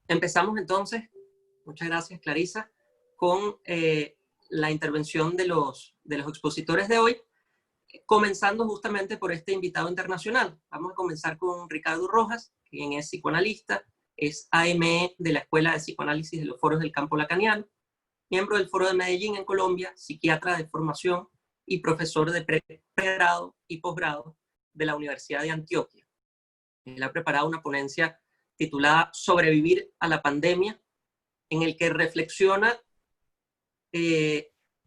Empezamos entonces, muchas gracias Clarisa, con la intervención de los expositores de hoy, comenzando justamente por este invitado internacional. Vamos a comenzar con Ricardo Rojas, quien es psicoanalista, es AME de la Escuela de Psicoanálisis de los Foros del Campo Lacaniano, miembro del Foro de Medellín en Colombia, psiquiatra de formación y profesor de pregrado y posgrado de la Universidad de Antioquia. Él ha preparado una ponencia titulada Sobrevivir a la pandemia, en el que reflexiona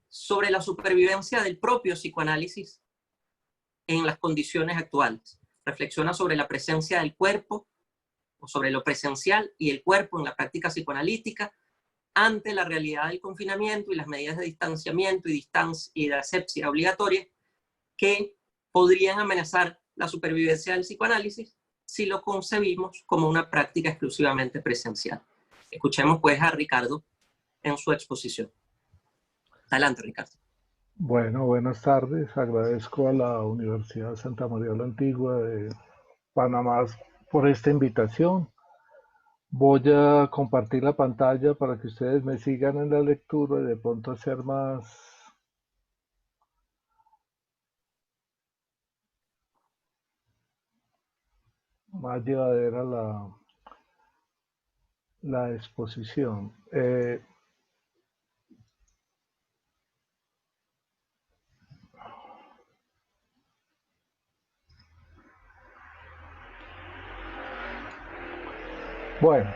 sobre la supervivencia del propio psicoanálisis en las condiciones actuales. Reflexiona sobre la presencia del cuerpo, o sobre lo presencial y el cuerpo en la práctica psicoanalítica, ante la realidad del confinamiento y las medidas de distanciamiento y de asepsia obligatoria que podrían amenazar la supervivencia del psicoanálisis si lo concebimos como una práctica exclusivamente presencial. Escuchemos pues a Ricardo en su exposición. Adelante, Ricardo. Bueno, buenas tardes. Agradezco a la Universidad Santa María la Antigua de Panamá por esta invitación. Voy a compartir la pantalla para que ustedes me sigan en la lectura y de pronto hacer más llevadera la exposición. Bueno,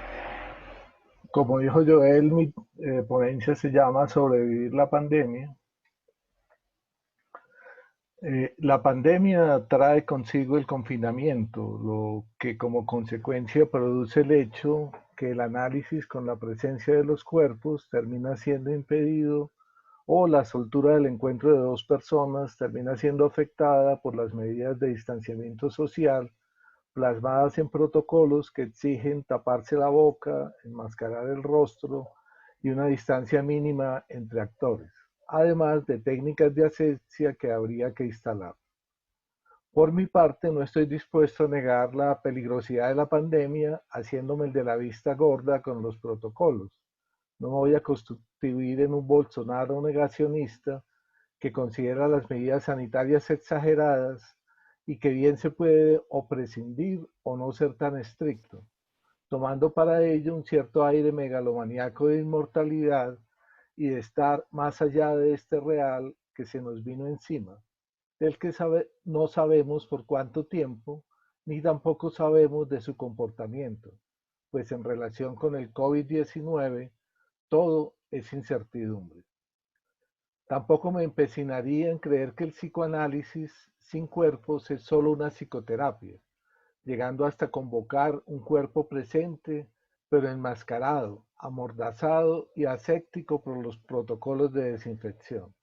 como dijo Joel, mi ponencia se llama Sobrevivir la pandemia. La pandemia trae consigo el confinamiento, lo que como consecuencia produce el hecho que el análisis con la presencia de los cuerpos termina siendo impedido o la soltura del encuentro de dos personas termina siendo afectada por las medidas de distanciamiento social plasmadas en protocolos que exigen taparse la boca, enmascarar el rostro y una distancia mínima entre actores, además de técnicas de asepsia que habría que instalar. Por mi parte, no estoy dispuesto a negar la peligrosidad de la pandemia haciéndome el de la vista gorda con los protocolos. No me voy a constituir en un Bolsonaro negacionista que considera las medidas sanitarias exageradas y que bien se puede o prescindir o no ser tan estricto, tomando para ello un cierto aire megalomaníaco de inmortalidad y de estar más allá de este real que se nos vino encima, del que no sabemos por cuánto tiempo, ni tampoco sabemos de su comportamiento, pues en relación con el COVID-19 todo es incertidumbre. Tampoco me empecinaría en creer que el psicoanálisis sin cuerpos es solo una psicoterapia, llegando hasta convocar un cuerpo presente, pero enmascarado, amordazado y aséptico por los protocolos de desinfección.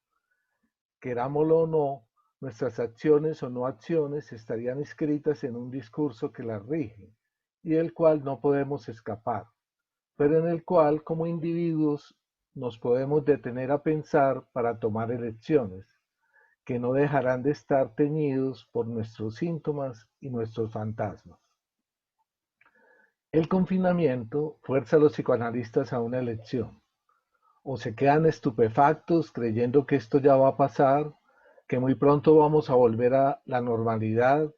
Querámoslo o no, nuestras acciones o no acciones estarían inscritas en un discurso que las rige y del cual no podemos escapar, pero en el cual como individuos nos podemos detener a pensar para tomar elecciones, que no dejarán de estar teñidos por nuestros síntomas y nuestros fantasmas. El confinamiento fuerza a los psicoanalistas a una elección. O se quedan estupefactos creyendo que esto ya va a pasar, que muy pronto vamos a volver a la normalidad,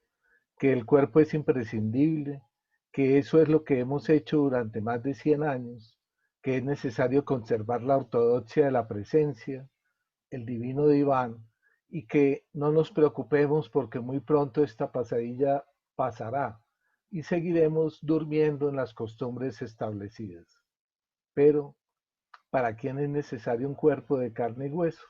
que el cuerpo es imprescindible, que eso es lo que hemos hecho durante más de 100 años, que es necesario conservar la ortodoxia de la presencia, el divino diván, y que no nos preocupemos porque muy pronto esta pasadilla pasará y seguiremos durmiendo en las costumbres establecidas. Pero, ¿para quién es necesario un cuerpo de carne y hueso?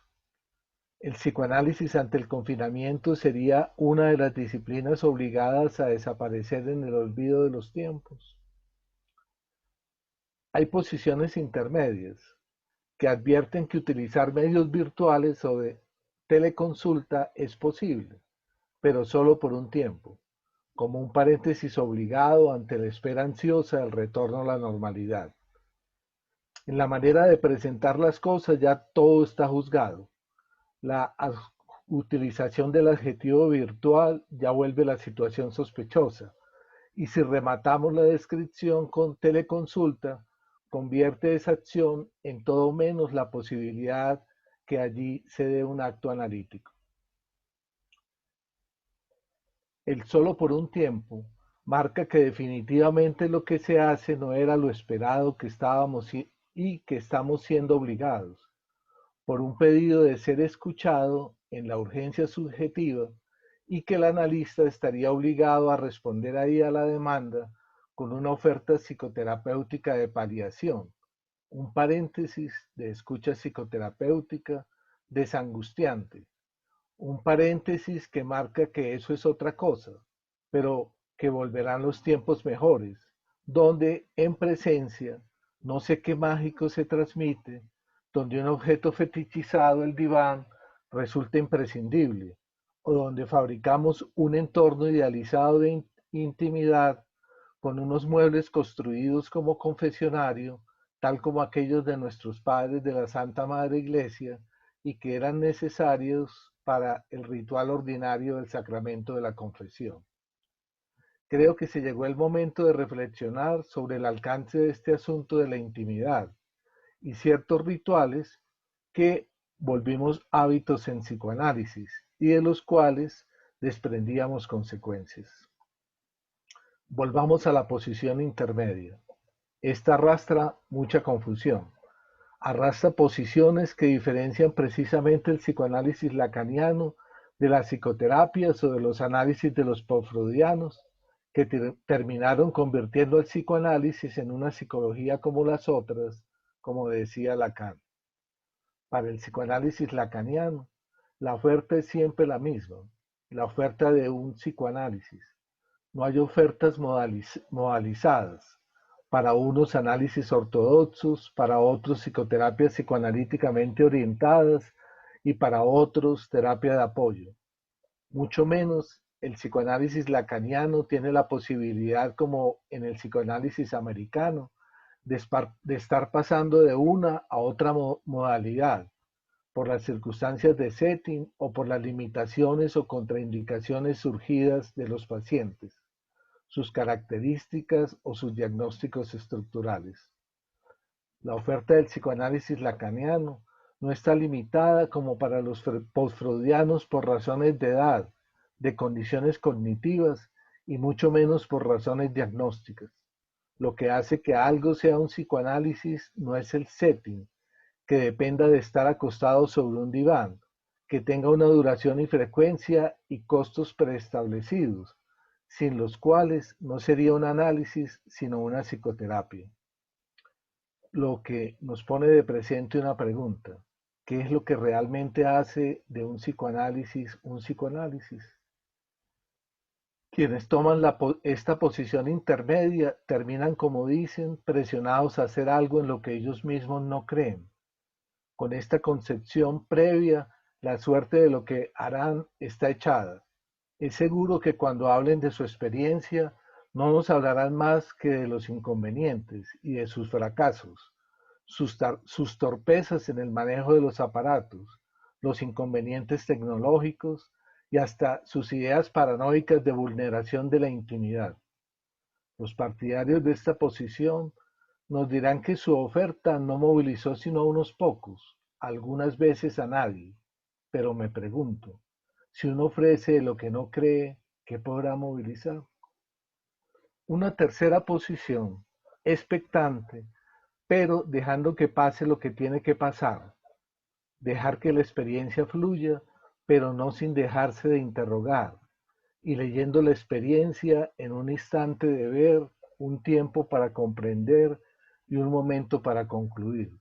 El psicoanálisis ante el confinamiento sería una de las disciplinas obligadas a desaparecer en el olvido de los tiempos. Hay posiciones intermedias que advierten que utilizar medios virtuales o de teleconsulta es posible, pero solo por un tiempo, como un paréntesis obligado ante la espera ansiosa del retorno a la normalidad. En la manera de presentar las cosas ya todo está juzgado. La utilización del adjetivo virtual ya vuelve la situación sospechosa Y si rematamos la descripción con teleconsulta, convierte esa acción en todo menos la posibilidad que allí se dé un acto analítico. El solo por un tiempo marca que definitivamente lo que se hace no era lo esperado que estábamos y que estamos siendo obligados por un pedido de ser escuchado en la urgencia subjetiva y que el analista estaría obligado a responder ahí a la demanda con una oferta psicoterapéutica de paliación, un paréntesis de escucha psicoterapéutica desangustiante, un paréntesis que marca que eso es otra cosa, pero que volverán los tiempos mejores, donde en presencia no sé qué mágico se transmite, donde un objeto fetichizado, el diván, resulta imprescindible, o donde fabricamos un entorno idealizado de intimidad con unos muebles construidos como confesionario, tal como aquellos de nuestros padres de la Santa Madre Iglesia, y que eran necesarios para el ritual ordinario del sacramento de la confesión. Creo que se llegó el momento de reflexionar sobre el alcance de este asunto de la intimidad y ciertos rituales que volvimos hábitos en psicoanálisis y de los cuales desprendíamos consecuencias. Volvamos a la posición intermedia. Esta arrastra mucha confusión. Arrastra posiciones que diferencian precisamente el psicoanálisis lacaniano de las psicoterapias o de los análisis de los postfreudianos, que terminaron convirtiendo el psicoanálisis en una psicología como las otras, como decía Lacan. Para el psicoanálisis lacaniano, la oferta es siempre la misma, la oferta de un psicoanálisis. No hay ofertas modalizadas. Para unos análisis ortodoxos, para otros psicoterapias psicoanalíticamente orientadas y para otros terapia de apoyo. Mucho menos el psicoanálisis lacaniano tiene la posibilidad, como en el psicoanálisis americano, de estar pasando de una a otra modalidad por las circunstancias de setting o por las limitaciones o contraindicaciones surgidas de los pacientes, sus características o sus diagnósticos estructurales. La oferta del psicoanálisis lacaniano no está limitada como para los postfreudianos por razones de edad, de condiciones cognitivas y mucho menos por razones diagnósticas. Lo que hace que algo sea un psicoanálisis no es el setting, que dependa de estar acostado sobre un diván, que tenga una duración y frecuencia y costos preestablecidos, sin los cuales no sería un análisis, sino una psicoterapia. Lo que nos pone de presente una pregunta: ¿qué es lo que realmente hace de un psicoanálisis un psicoanálisis? Quienes toman esta posición intermedia terminan, como dicen, presionados a hacer algo en lo que ellos mismos no creen. Con esta concepción previa, la suerte de lo que harán está echada. Es seguro que cuando hablen de su experiencia, no nos hablarán más que de los inconvenientes y de sus fracasos, sus torpezas en el manejo de los aparatos, los inconvenientes tecnológicos y hasta sus ideas paranoicas de vulneración de la intimidad. Los partidarios de esta posición nos dirán que su oferta no movilizó sino a unos pocos, algunas veces a nadie, pero me pregunto, si uno ofrece lo que no cree, ¿qué podrá movilizar? Una tercera posición, expectante, pero dejando que pase lo que tiene que pasar, dejar que la experiencia fluya, pero no sin dejarse de interrogar, y leyendo la experiencia en un instante de ver, un tiempo para comprender y un momento para concluir.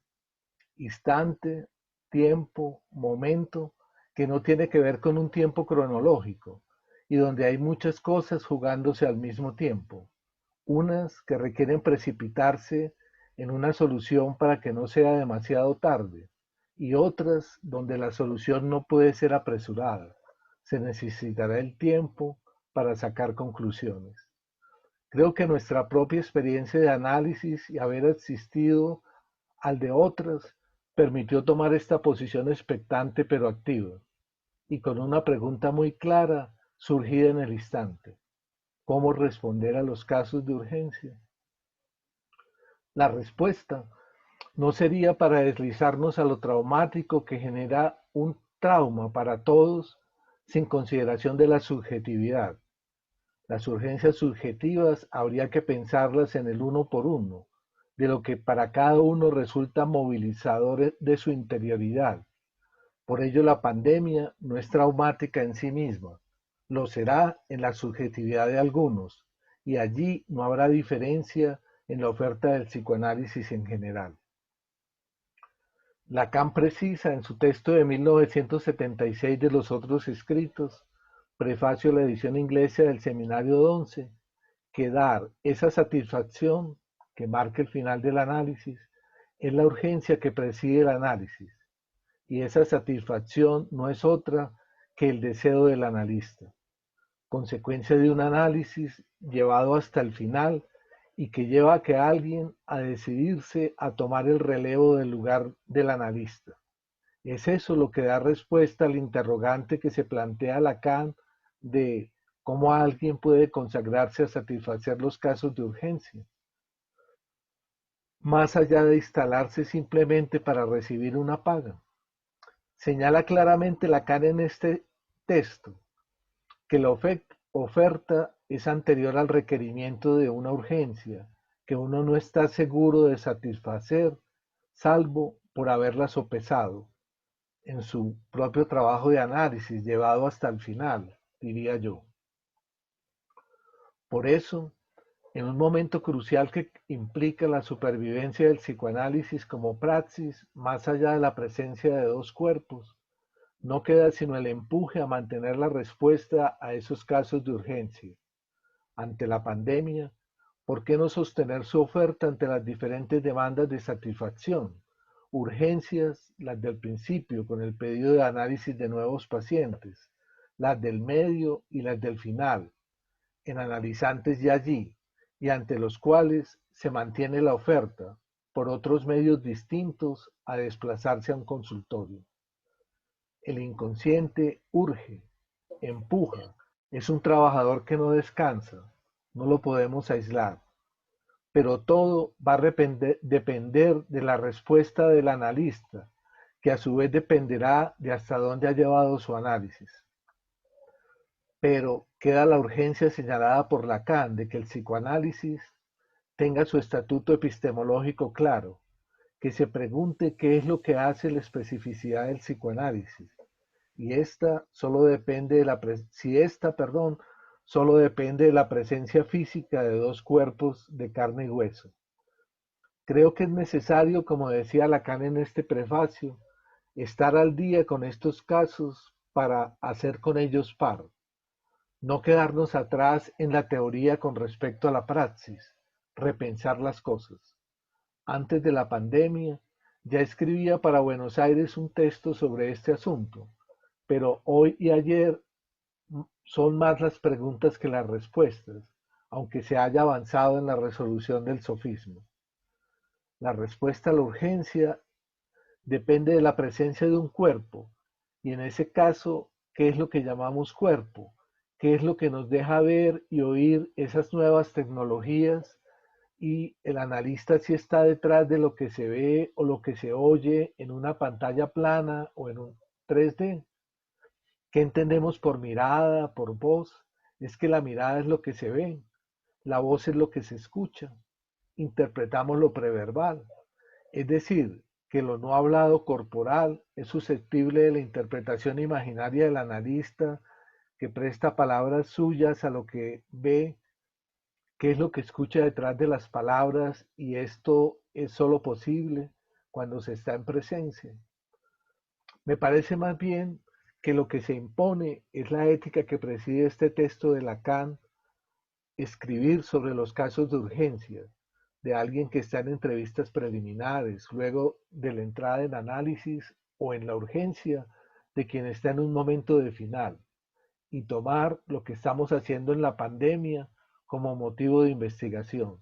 Instante, tiempo, momento, que no tiene que ver con un tiempo cronológico y donde hay muchas cosas jugándose al mismo tiempo, unas que requieren precipitarse en una solución para que no sea demasiado tarde y otras donde la solución no puede ser apresurada. Se necesitará el tiempo para sacar conclusiones. Creo que nuestra propia experiencia de análisis y haber asistido al de otras permitió tomar esta posición expectante pero activa y con una pregunta muy clara surgida en el instante. ¿Cómo responder a los casos de urgencia? La respuesta no sería para deslizarnos a lo traumático que genera un trauma para todos sin consideración de la subjetividad. Las urgencias subjetivas habría que pensarlas en el uno por uno, de lo que para cada uno resulta movilizador de su interioridad. Por ello la pandemia no es traumática en sí misma, lo será en la subjetividad de algunos, y allí no habrá diferencia en la oferta del psicoanálisis en general. Lacan precisa en su texto de 1976 de los otros escritos, prefacio a la edición inglesa del Seminario 11, que dar esa satisfacción que marca el final del análisis es la urgencia que preside el análisis, y esa satisfacción no es otra que el deseo del analista, consecuencia de un análisis llevado hasta el final y que lleva a que alguien a decidirse a tomar el relevo del lugar del analista. Es eso lo que da respuesta al interrogante que se plantea Lacan de cómo alguien puede consagrarse a satisfacer los casos de urgencia, más allá de instalarse simplemente para recibir una paga. Señala claramente Lacan en este texto que la oferta es anterior al requerimiento de una urgencia que uno no está seguro de satisfacer, salvo por haberla sopesado en su propio trabajo de análisis llevado hasta el final, diría yo. Por eso, en un momento crucial que implica la supervivencia del psicoanálisis como praxis, más allá de la presencia de dos cuerpos, no queda sino el empuje a mantener la respuesta a esos casos de urgencia. Ante la pandemia, ¿por qué no sostener su oferta ante las diferentes demandas de satisfacción? Urgencias, las del principio con el pedido de análisis de nuevos pacientes, las del medio y las del final, en analizantes ya allí, y ante los cuales se mantiene la oferta por otros medios distintos a desplazarse a un consultorio. El inconsciente urge, empuja, es un trabajador que no descansa, no lo podemos aislar, pero todo va a depender de la respuesta del analista, que a su vez dependerá de hasta dónde ha llevado su análisis. Pero queda la urgencia señalada por Lacan de que el psicoanálisis tenga su estatuto epistemológico claro, que se pregunte qué es lo que hace la especificidad del psicoanálisis, y esta solo depende de la si esta, perdón, solo depende de la presencia física de dos cuerpos de carne y hueso. Creo que es necesario, como decía Lacan en este prefacio, estar al día con estos casos para hacer con ellos par, no quedarnos atrás en la teoría con respecto a la praxis, repensar las cosas. Antes de la pandemia, ya escribía para Buenos Aires un texto sobre este asunto, pero hoy y ayer son más las preguntas que las respuestas, aunque se haya avanzado en la resolución del sofisma. La respuesta a la urgencia depende de la presencia de un cuerpo, y en ese caso, ¿qué es lo que llamamos cuerpo? ¿Qué es lo que nos deja ver y oír esas nuevas tecnologías? Y el analista sí está detrás de lo que se ve o lo que se oye en una pantalla plana o en un 3D. ¿Qué entendemos por mirada, por voz? Es que la mirada es lo que se ve, la voz es lo que se escucha, interpretamos lo preverbal, es decir, que lo no hablado corporal es susceptible de la interpretación imaginaria del analista que presta palabras suyas a lo que ve, qué es lo que escucha detrás de las palabras, y esto es solo posible cuando se está en presencia. Me parece más bien que lo que se impone es la ética que preside este texto de Lacan, escribir sobre los casos de urgencia de alguien que está en entrevistas preliminares, luego de la entrada en análisis o en la urgencia de quien está en un momento de final, y tomar lo que estamos haciendo en la pandemia como motivo de investigación.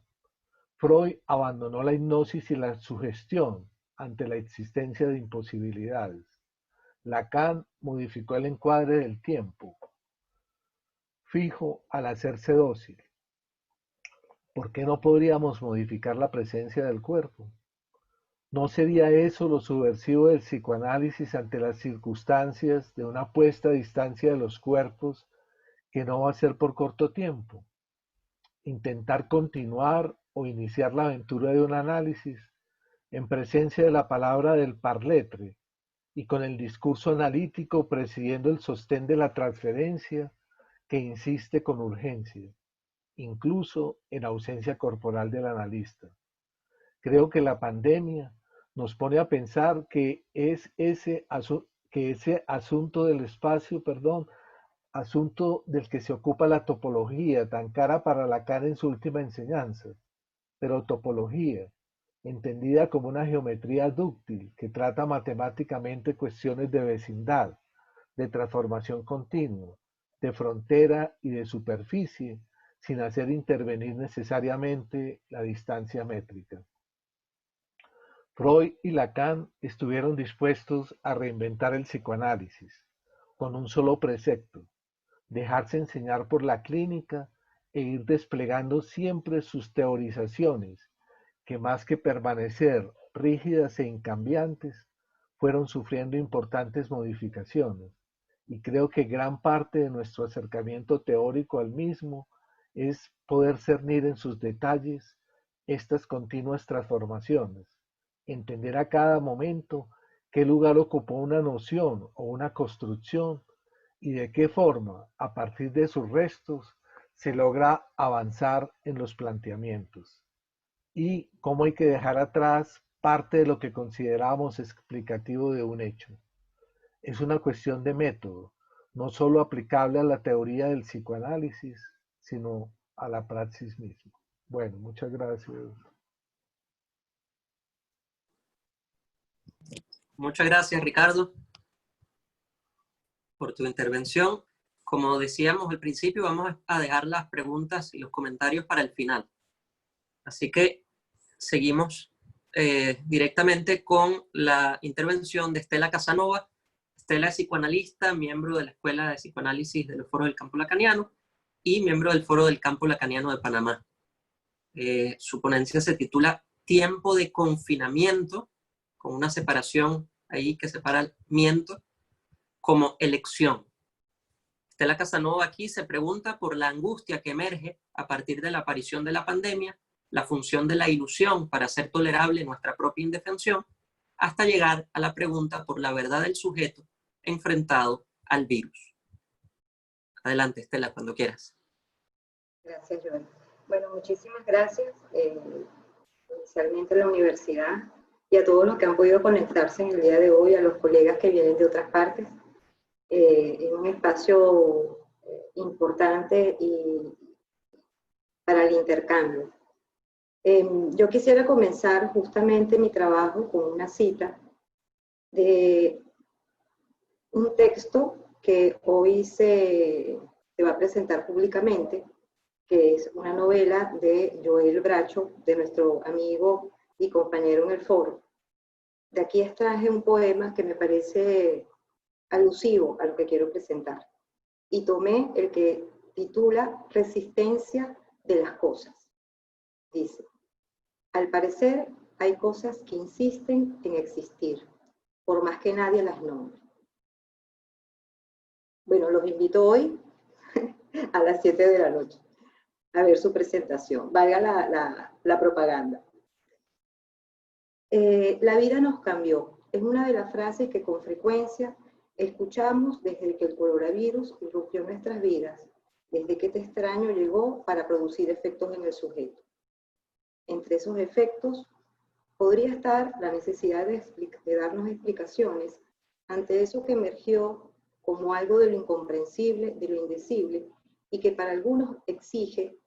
Freud abandonó la hipnosis y la sugestión ante la existencia de imposibilidades. Lacan modificó el encuadre del tiempo. fijo al hacerse dócil. ¿Por qué no podríamos modificar la presencia del cuerpo? ¿No sería eso lo subversivo del psicoanálisis ante las circunstancias de una puesta a distancia de los cuerpos que no va a ser por corto tiempo? Intentar continuar o iniciar la aventura de un análisis en presencia de la palabra del parletre y con el discurso analítico presidiendo el sostén de la transferencia que insiste con urgencia, incluso en ausencia corporal del analista. Creo que la pandemia nos pone a pensar que ese asunto del espacio, asunto del que se ocupa la topología, tan cara para Lacan en su última enseñanza, pero topología, entendida como una geometría dúctil que trata matemáticamente cuestiones de vecindad, de transformación continua, de frontera y de superficie, sin hacer intervenir necesariamente la distancia métrica. Freud y Lacan estuvieron dispuestos a reinventar el psicoanálisis, con un solo precepto: dejarse enseñar por la clínica e ir desplegando siempre sus teorizaciones, que más que permanecer rígidas e incambiantes, fueron sufriendo importantes modificaciones. Y creo que gran parte de nuestro acercamiento teórico al mismo es poder cernir en sus detalles estas continuas transformaciones, entender a cada momento qué lugar ocupó una noción o una construcción y de qué forma, a partir de sus restos, se logra avanzar en los planteamientos, y cómo hay que dejar atrás parte de lo que consideramos explicativo de un hecho. Es una cuestión de método, no solo aplicable a la teoría del psicoanálisis, sino a la praxis misma. Bueno, muchas gracias. Muchas gracias, Ricardo, por tu intervención. Como decíamos al principio, vamos a dejar las preguntas y los comentarios para el final. Así que seguimos directamente con la intervención de Estela Casanova. Estela es psicoanalista, miembro de la Escuela de Psicoanálisis de los Foros del Campo Lacaniano y miembro del Foro del Campo Lacaniano de Panamá. Su ponencia se titula Tiempo de confinamiento, con una separación ahí que separa el miento como elección. Estela Casanova aquí se pregunta por la angustia que emerge a partir de la aparición de la pandemia, la función de la ilusión para hacer tolerable nuestra propia indefensión, hasta llegar a la pregunta por la verdad del sujeto enfrentado al virus. Adelante, Estela, cuando quieras. Gracias, Joel. Bueno, muchísimas gracias, inicialmente a la universidad y a todos los que han podido conectarse en el día de hoy, a los colegas que vienen de otras partes. Es un espacio importante y para el intercambio. Yo quisiera comenzar justamente mi trabajo con una cita de un texto que hoy se va a presentar públicamente, que es una novela de Joel Bracho, de nuestro amigo y compañero en el foro. De aquí extraje un poema que me parece alusivo a lo que quiero presentar. Y tomé el que titula Resistencia de las cosas. Dice: al parecer hay cosas que insisten en existir, por más que nadie las nombre. Bueno, los invito hoy a las 7 de la noche a ver su presentación. Valga la propaganda. La vida nos cambió. Es una de las frases que con frecuencia escuchamos desde que el coronavirus irrumpió en nuestras vidas, desde que este extraño llegó para producir efectos en el sujeto. Entre esos efectos podría estar la necesidad de darnos explicaciones ante eso que emergió como algo de lo incomprensible, de lo indecible, y que para algunos exige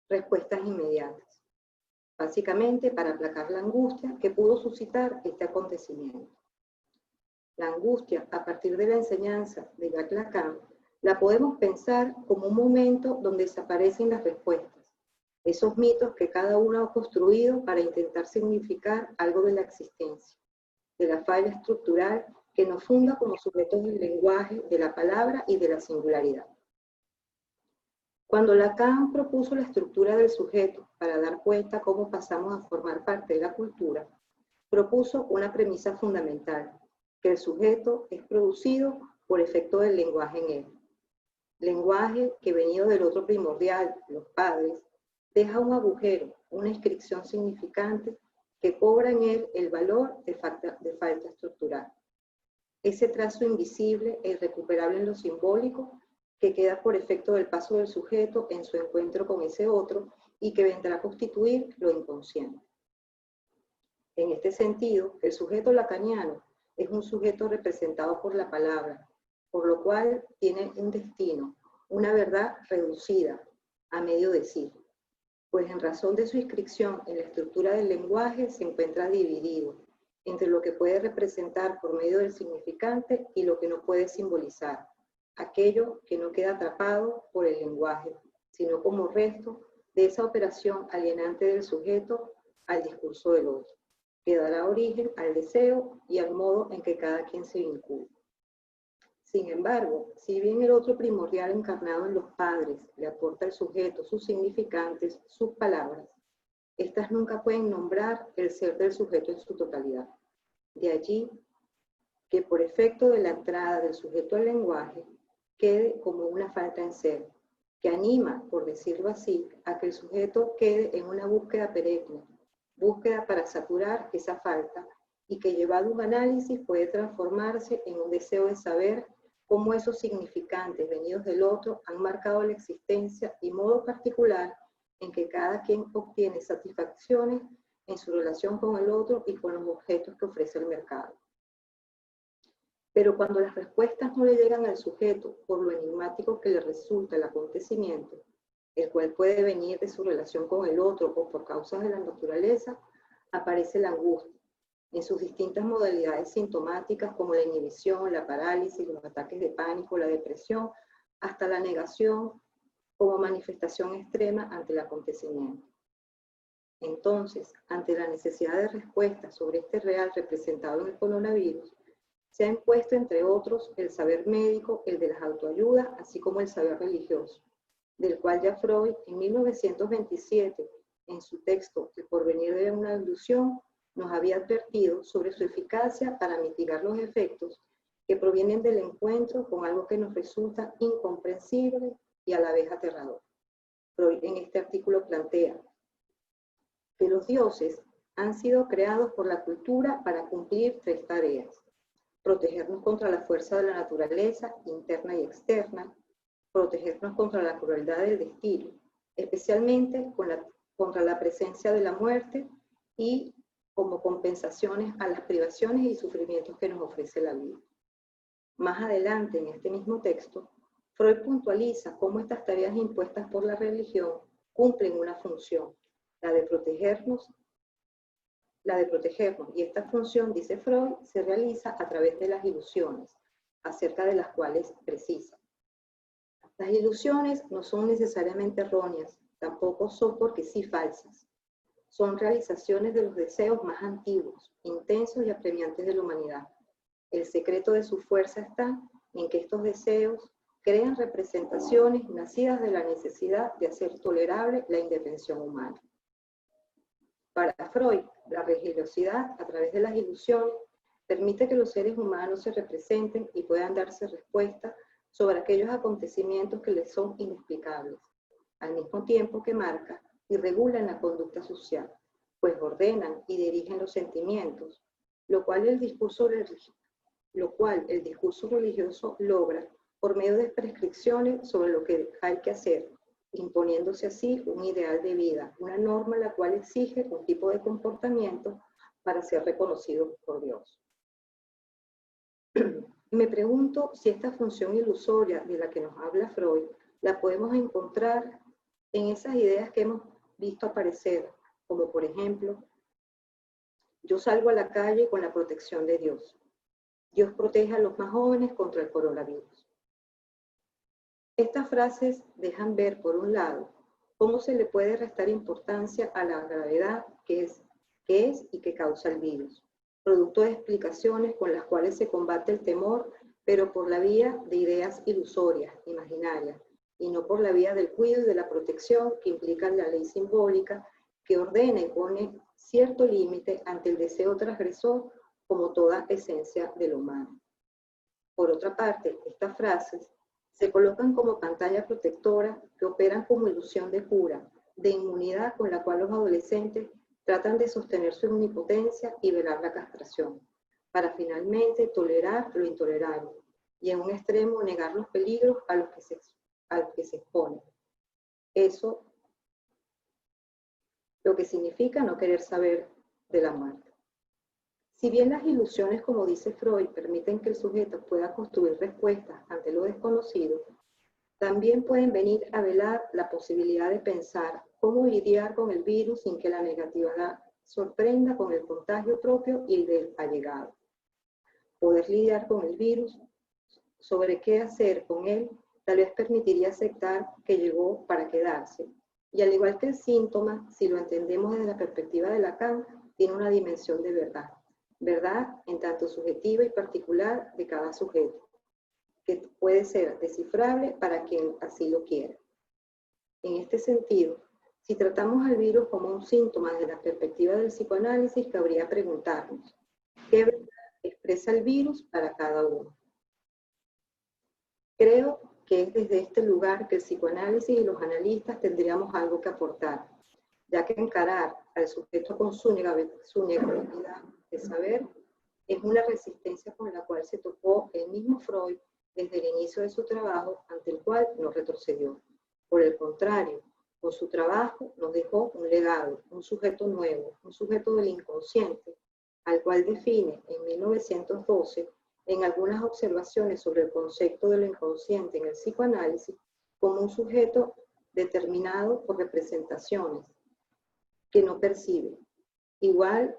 respuestas inmediatas, básicamente para aplacar la angustia que pudo suscitar este acontecimiento. La angustia, a partir de la enseñanza de Jacques Lacan, la podemos pensar como un momento donde desaparecen las respuestas, esos mitos que cada uno ha construido para intentar significar algo de la existencia, de la falla estructural que nos funda como sujetos del lenguaje, de la palabra y de la singularidad. Cuando Lacan propuso la estructura del sujeto para dar cuenta cómo pasamos a formar parte de la cultura, propuso una premisa fundamental, que el sujeto es producido por efecto del lenguaje en él. Lenguaje que, venido del otro primordial, los padres, deja un agujero, una inscripción significante que cobra en él el valor de falta estructural. Ese trazo invisible e irrecuperable en lo simbólico que queda por efecto del paso del sujeto en su encuentro con ese otro y que vendrá a constituir lo inconsciente. En este sentido, el sujeto lacaniano es un sujeto representado por la palabra, por lo cual tiene un destino, una verdad reducida a medio decir, pues en razón de su inscripción en la estructura del lenguaje se encuentra dividido entre lo que puede representar por medio del significante y lo que no puede simbolizar, aquello que no queda atrapado por el lenguaje, sino como resto de esa operación alienante del sujeto al discurso del otro, que dará origen al deseo y al modo en que cada quien se vincula. Sin embargo, si bien el otro primordial encarnado en los padres le aporta al sujeto sus significantes, sus palabras, estas nunca pueden nombrar el ser del sujeto en su totalidad. De allí que por efecto de la entrada del sujeto al lenguaje, quede como una falta en ser, que anima, por decirlo así, a que el sujeto quede en una búsqueda perenne, búsqueda para saturar esa falta, y que llevado a un análisis puede transformarse en un deseo de saber cómo esos significantes venidos del otro han marcado la existencia y modo particular en que cada quien obtiene satisfacciones en su relación con el otro y con los objetos que ofrece el mercado. Pero cuando las respuestas no le llegan al sujeto por lo enigmático que le resulta el acontecimiento, el cual puede venir de su relación con el otro o por causas de la naturaleza, aparece la angustia, en sus distintas modalidades sintomáticas como la inhibición, la parálisis, los ataques de pánico, la depresión, hasta la negación como manifestación extrema ante el acontecimiento. Entonces, ante la necesidad de respuesta sobre este real representado en el coronavirus, se ha impuesto, entre otros, el saber médico, el de las autoayudas, así como el saber religioso, del cual ya Freud, en 1927, en su texto El porvenir de una ilusión, nos había advertido sobre su eficacia para mitigar los efectos que provienen del encuentro con algo que nos resulta incomprensible y a la vez aterrador. Freud en este artículo plantea que los dioses han sido creados por la cultura para cumplir tres tareas: protegernos contra la fuerza de la naturaleza, interna y externa, protegernos contra la crueldad del destino, especialmente contra la presencia de la muerte y como compensaciones a las privaciones y sufrimientos que nos ofrece la vida. Más adelante, en este mismo texto, Freud puntualiza cómo estas tareas impuestas por la religión cumplen una función, la de protegernos, y esta función, dice Freud, se realiza a través de las ilusiones, acerca de las cuales precisa. Las ilusiones no son necesariamente erróneas, tampoco son porque sí falsas. Son realizaciones de los deseos más antiguos, intensos y apremiantes de la humanidad. El secreto de su fuerza está en que estos deseos crean representaciones nacidas de la necesidad de hacer tolerable la indefensión humana. Para Freud, la religiosidad, a través de las ilusiones, permite que los seres humanos se representen y puedan darse respuesta sobre aquellos acontecimientos que les son inexplicables, al mismo tiempo que marca y regulan la conducta social, pues ordenan y dirigen los sentimientos, lo cual el discurso religioso logra por medio de prescripciones sobre lo que hay que hacer, imponiéndose así un ideal de vida, una norma la cual exige un tipo de comportamiento para ser reconocido por Dios. Me pregunto si esta función ilusoria de la que nos habla Freud la podemos encontrar en esas ideas que hemos visto aparecer, como por ejemplo, yo salgo a la calle con la protección de Dios. Dios protege a los más jóvenes contra el coronavirus. Estas frases dejan ver, por un lado, cómo se le puede restar importancia a la gravedad que es y que causa el virus, producto de explicaciones con las cuales se combate el temor, pero por la vía de ideas ilusorias, imaginarias, y no por la vía del cuidado y de la protección que implica la ley simbólica que ordena y pone cierto límite ante el deseo transgresor como toda esencia de lo humano. Por otra parte, estas frases se colocan como pantalla protectora que operan como ilusión de cura, de inmunidad con la cual los adolescentes tratan de sostener su omnipotencia y velar la castración, para finalmente tolerar lo intolerable y en un extremo negar los peligros a los que se exponen. Eso lo que significa no querer saber de la muerte. Si bien las ilusiones, como dice Freud, permiten que el sujeto pueda construir respuestas ante lo desconocido, también pueden venir a velar la posibilidad de pensar cómo lidiar con el virus sin que la negatividad sorprenda con el contagio propio y el del allegado. Poder lidiar con el virus, sobre qué hacer con él, tal vez permitiría aceptar que llegó para quedarse. Y al igual que el síntoma, si lo entendemos desde la perspectiva de Lacan, tiene una dimensión de verdad. Verdad en tanto subjetiva y particular de cada sujeto, que puede ser descifrable para quien así lo quiera. En este sentido, si tratamos al virus como un síntoma desde la perspectiva del psicoanálisis, cabría preguntarnos, ¿qué verdad expresa el virus para cada uno? Creo que es desde este lugar que el psicoanálisis y los analistas tendríamos algo que aportar, ya que encarar al sujeto con su negatividad de saber es una resistencia con la cual se topó el mismo Freud desde el inicio de su trabajo, ante el cual no retrocedió. Por el contrario, con su trabajo nos dejó un legado, un sujeto nuevo, un sujeto del inconsciente, al cual define en 1912, en algunas observaciones sobre el concepto de lo inconsciente en el psicoanálisis, como un sujeto determinado por representaciones que no percibe. Igual,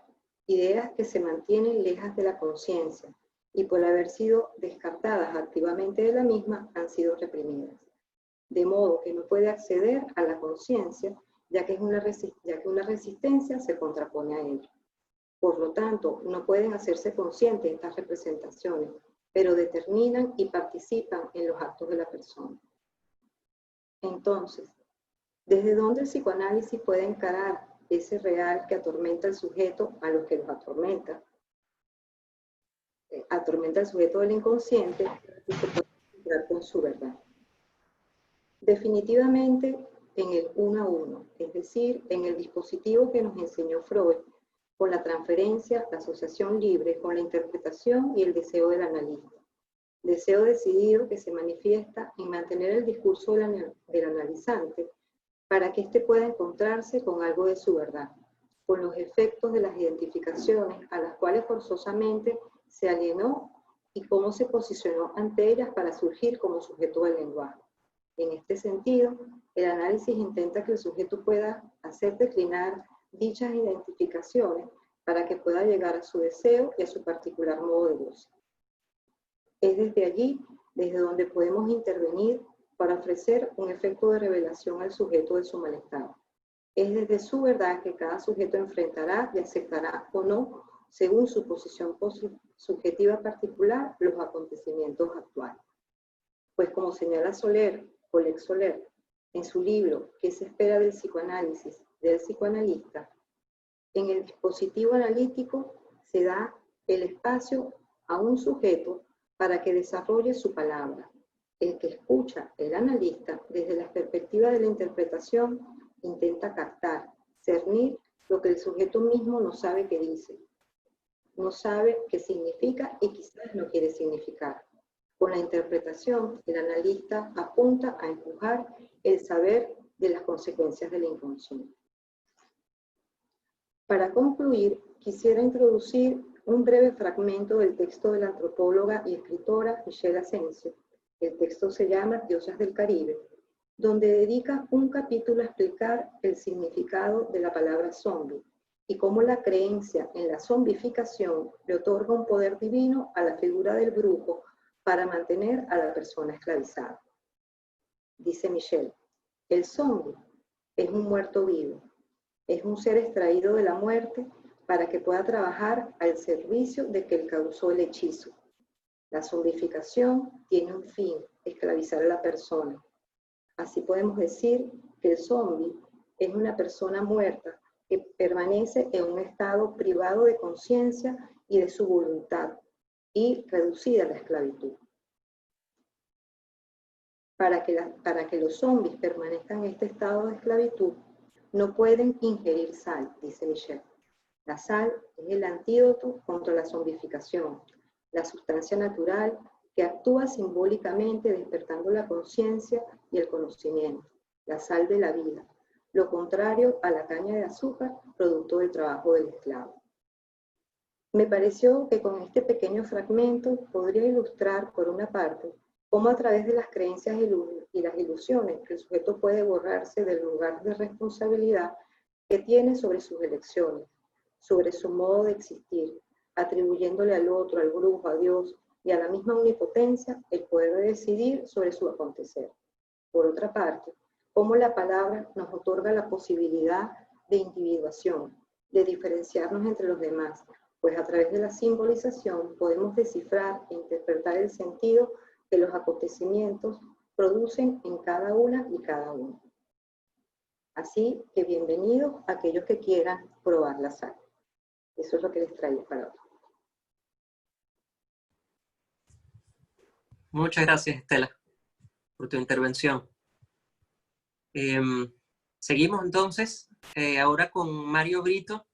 ideas que se mantienen lejas de la conciencia y por haber sido descartadas activamente de la misma han sido reprimidas. De modo que no puede acceder a la conciencia, ya que una resistencia se contrapone a ella. Por lo tanto, no pueden hacerse conscientes de estas representaciones, pero determinan y participan en los actos de la persona. Entonces, ¿desde dónde el psicoanálisis puede encarar ese real que atormenta al sujeto a los que los atormenta? Atormenta al sujeto del inconsciente y se puede encontrar con su verdad. Definitivamente en el uno a uno, es decir, en el dispositivo que nos enseñó Freud, con la transferencia, la asociación libre, con la interpretación y el deseo del analista. Deseo decidido que se manifiesta en mantener el discurso del analizante para que éste pueda encontrarse con algo de su verdad, con los efectos de las identificaciones a las cuales forzosamente se alienó y cómo se posicionó ante ellas para surgir como sujeto del lenguaje. En este sentido, el análisis intenta que el sujeto pueda hacer declinar dichas identificaciones para que pueda llegar a su deseo y a su particular modo de goce. Es desde allí, desde donde podemos intervenir para ofrecer un efecto de revelación al sujeto de su malestar. Es desde su verdad que cada sujeto enfrentará y aceptará o no, según su posición subjetiva particular, los acontecimientos actuales. Pues como señala Oleg Soler, en su libro ¿Qué se espera del psicoanálisis, del psicoanalista?, en el dispositivo analítico se da el espacio a un sujeto para que desarrolle su palabra. El que escucha, el analista, desde la perspectiva de la interpretación, intenta captar, cernir lo que el sujeto mismo no sabe qué dice, no sabe qué significa y quizás no quiere significar. Con la interpretación, el analista apunta a empujar el saber de las consecuencias del inconsciente. Para concluir, quisiera introducir un breve fragmento del texto de la antropóloga y escritora Michelle Asensio. El texto se llama Diosas del Caribe, donde dedica un capítulo a explicar el significado de la palabra zombie y cómo la creencia en la zombificación le otorga un poder divino a la figura del brujo para mantener a la persona esclavizada. Dice Michelle, el zombie es un muerto vivo, es un ser extraído de la muerte para que pueda trabajar al servicio de que él causó el hechizo. La zombificación tiene un fin, esclavizar a la persona. Así podemos decir que el zombi es una persona muerta que permanece en un estado privado de conciencia y de su voluntad y reducida a la esclavitud. Para que los zombis permanezcan en este estado de esclavitud, no pueden ingerir sal, dice Michel. La sal es el antídoto contra la zombificación, la sustancia natural que actúa simbólicamente despertando la conciencia y el conocimiento, la sal de la vida, lo contrario a la caña de azúcar, producto del trabajo del esclavo. Me pareció que con este pequeño fragmento podría ilustrar, por una parte, cómo a través de las creencias y las ilusiones el sujeto puede borrarse del lugar de responsabilidad que tiene sobre sus elecciones, sobre su modo de existir, atribuyéndole al otro, al brujo, a Dios y a la misma omnipotencia el poder de decidir sobre su acontecer. Por otra parte, cómo la palabra nos otorga la posibilidad de individuación, de diferenciarnos entre los demás, pues a través de la simbolización podemos descifrar e interpretar el sentido que los acontecimientos producen en cada una y cada uno. Así que bienvenidos a aquellos que quieran probar la sal. Eso es lo que les traigo para hoy. Muchas gracias, Estela, por tu intervención. Seguimos entonces ahora con Mario Brito.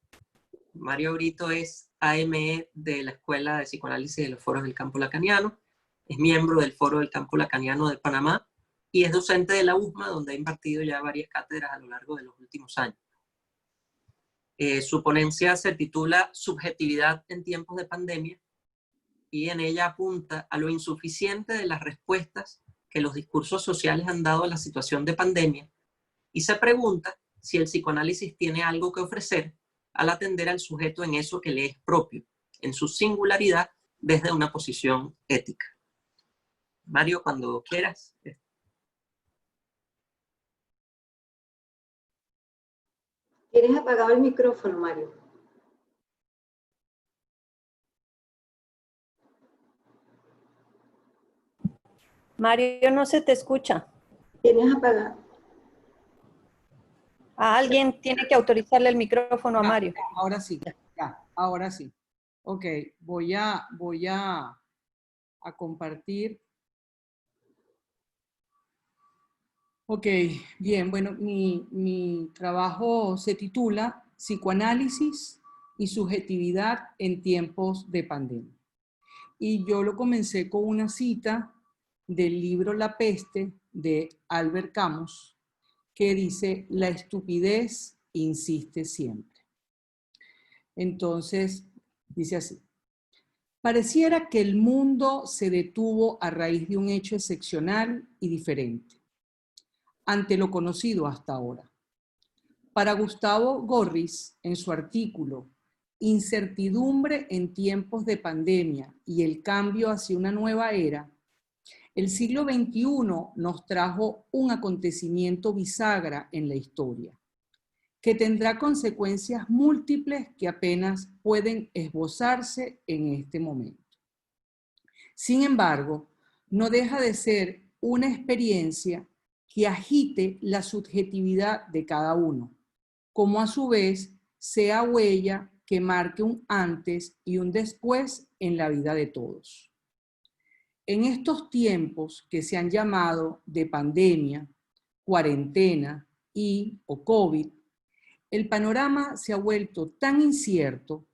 Mario Brito es AME de la Escuela de Psicoanálisis de los Foros del Campo Lacaniano, es miembro del Foro del Campo Lacaniano de Panamá y es docente de la USMA, donde ha impartido ya varias cátedras a lo largo de los últimos años. Su ponencia se titula Subjetividad en tiempos de pandemia y en ella apunta a lo insuficiente de las respuestas que los discursos sociales han dado a la situación de pandemia y se pregunta si el psicoanálisis tiene algo que ofrecer al atender al sujeto en eso que le es propio, en su singularidad, desde una posición ética. Mario, cuando quieras. ¿Tienes apagado el micrófono, Mario? Mario, no se te escucha. ¿Tienes apagado? Alguien tiene que autorizarle el micrófono a Mario. Ahora sí, ya, ahora sí. Ok, voy a compartir. Ok, bien, bueno, mi trabajo se titula Psicoanálisis y subjetividad en tiempos de pandemia. Y yo lo comencé con una cita del libro La peste de Albert Camus, que dice, la estupidez insiste siempre. Entonces, dice así, pareciera que el mundo se detuvo a raíz de un hecho excepcional y diferente, ante lo conocido hasta ahora. Para Gustavo Gorris, en su artículo Incertidumbre en tiempos de pandemia y el cambio hacia una nueva era, el siglo XXI nos trajo un acontecimiento bisagra en la historia, que tendrá consecuencias múltiples que apenas pueden esbozarse en este momento. Sin embargo, no deja de ser una experiencia que agite la subjetividad de cada uno, como a su vez sea huella que marque un antes y un después en la vida de todos. En estos tiempos que se han llamado de pandemia, cuarentena o COVID, el panorama se ha vuelto tan incierto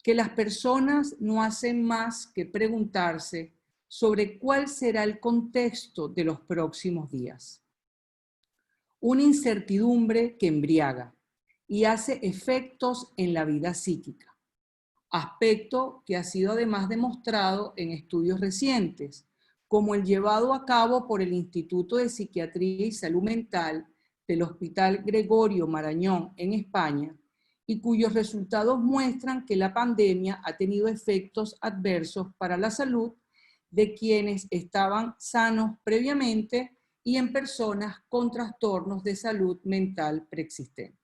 que las personas no hacen más que preguntarse sobre cuál será el contexto de los próximos días. Una incertidumbre que embriaga y hace efectos en la vida psíquica, aspecto que ha sido además demostrado en estudios recientes, como el llevado a cabo por el Instituto de Psiquiatría y Salud Mental del Hospital Gregorio Marañón en España, y cuyos resultados muestran que la pandemia ha tenido efectos adversos para la salud de quienes estaban sanos previamente y en personas con trastornos de salud mental preexistentes.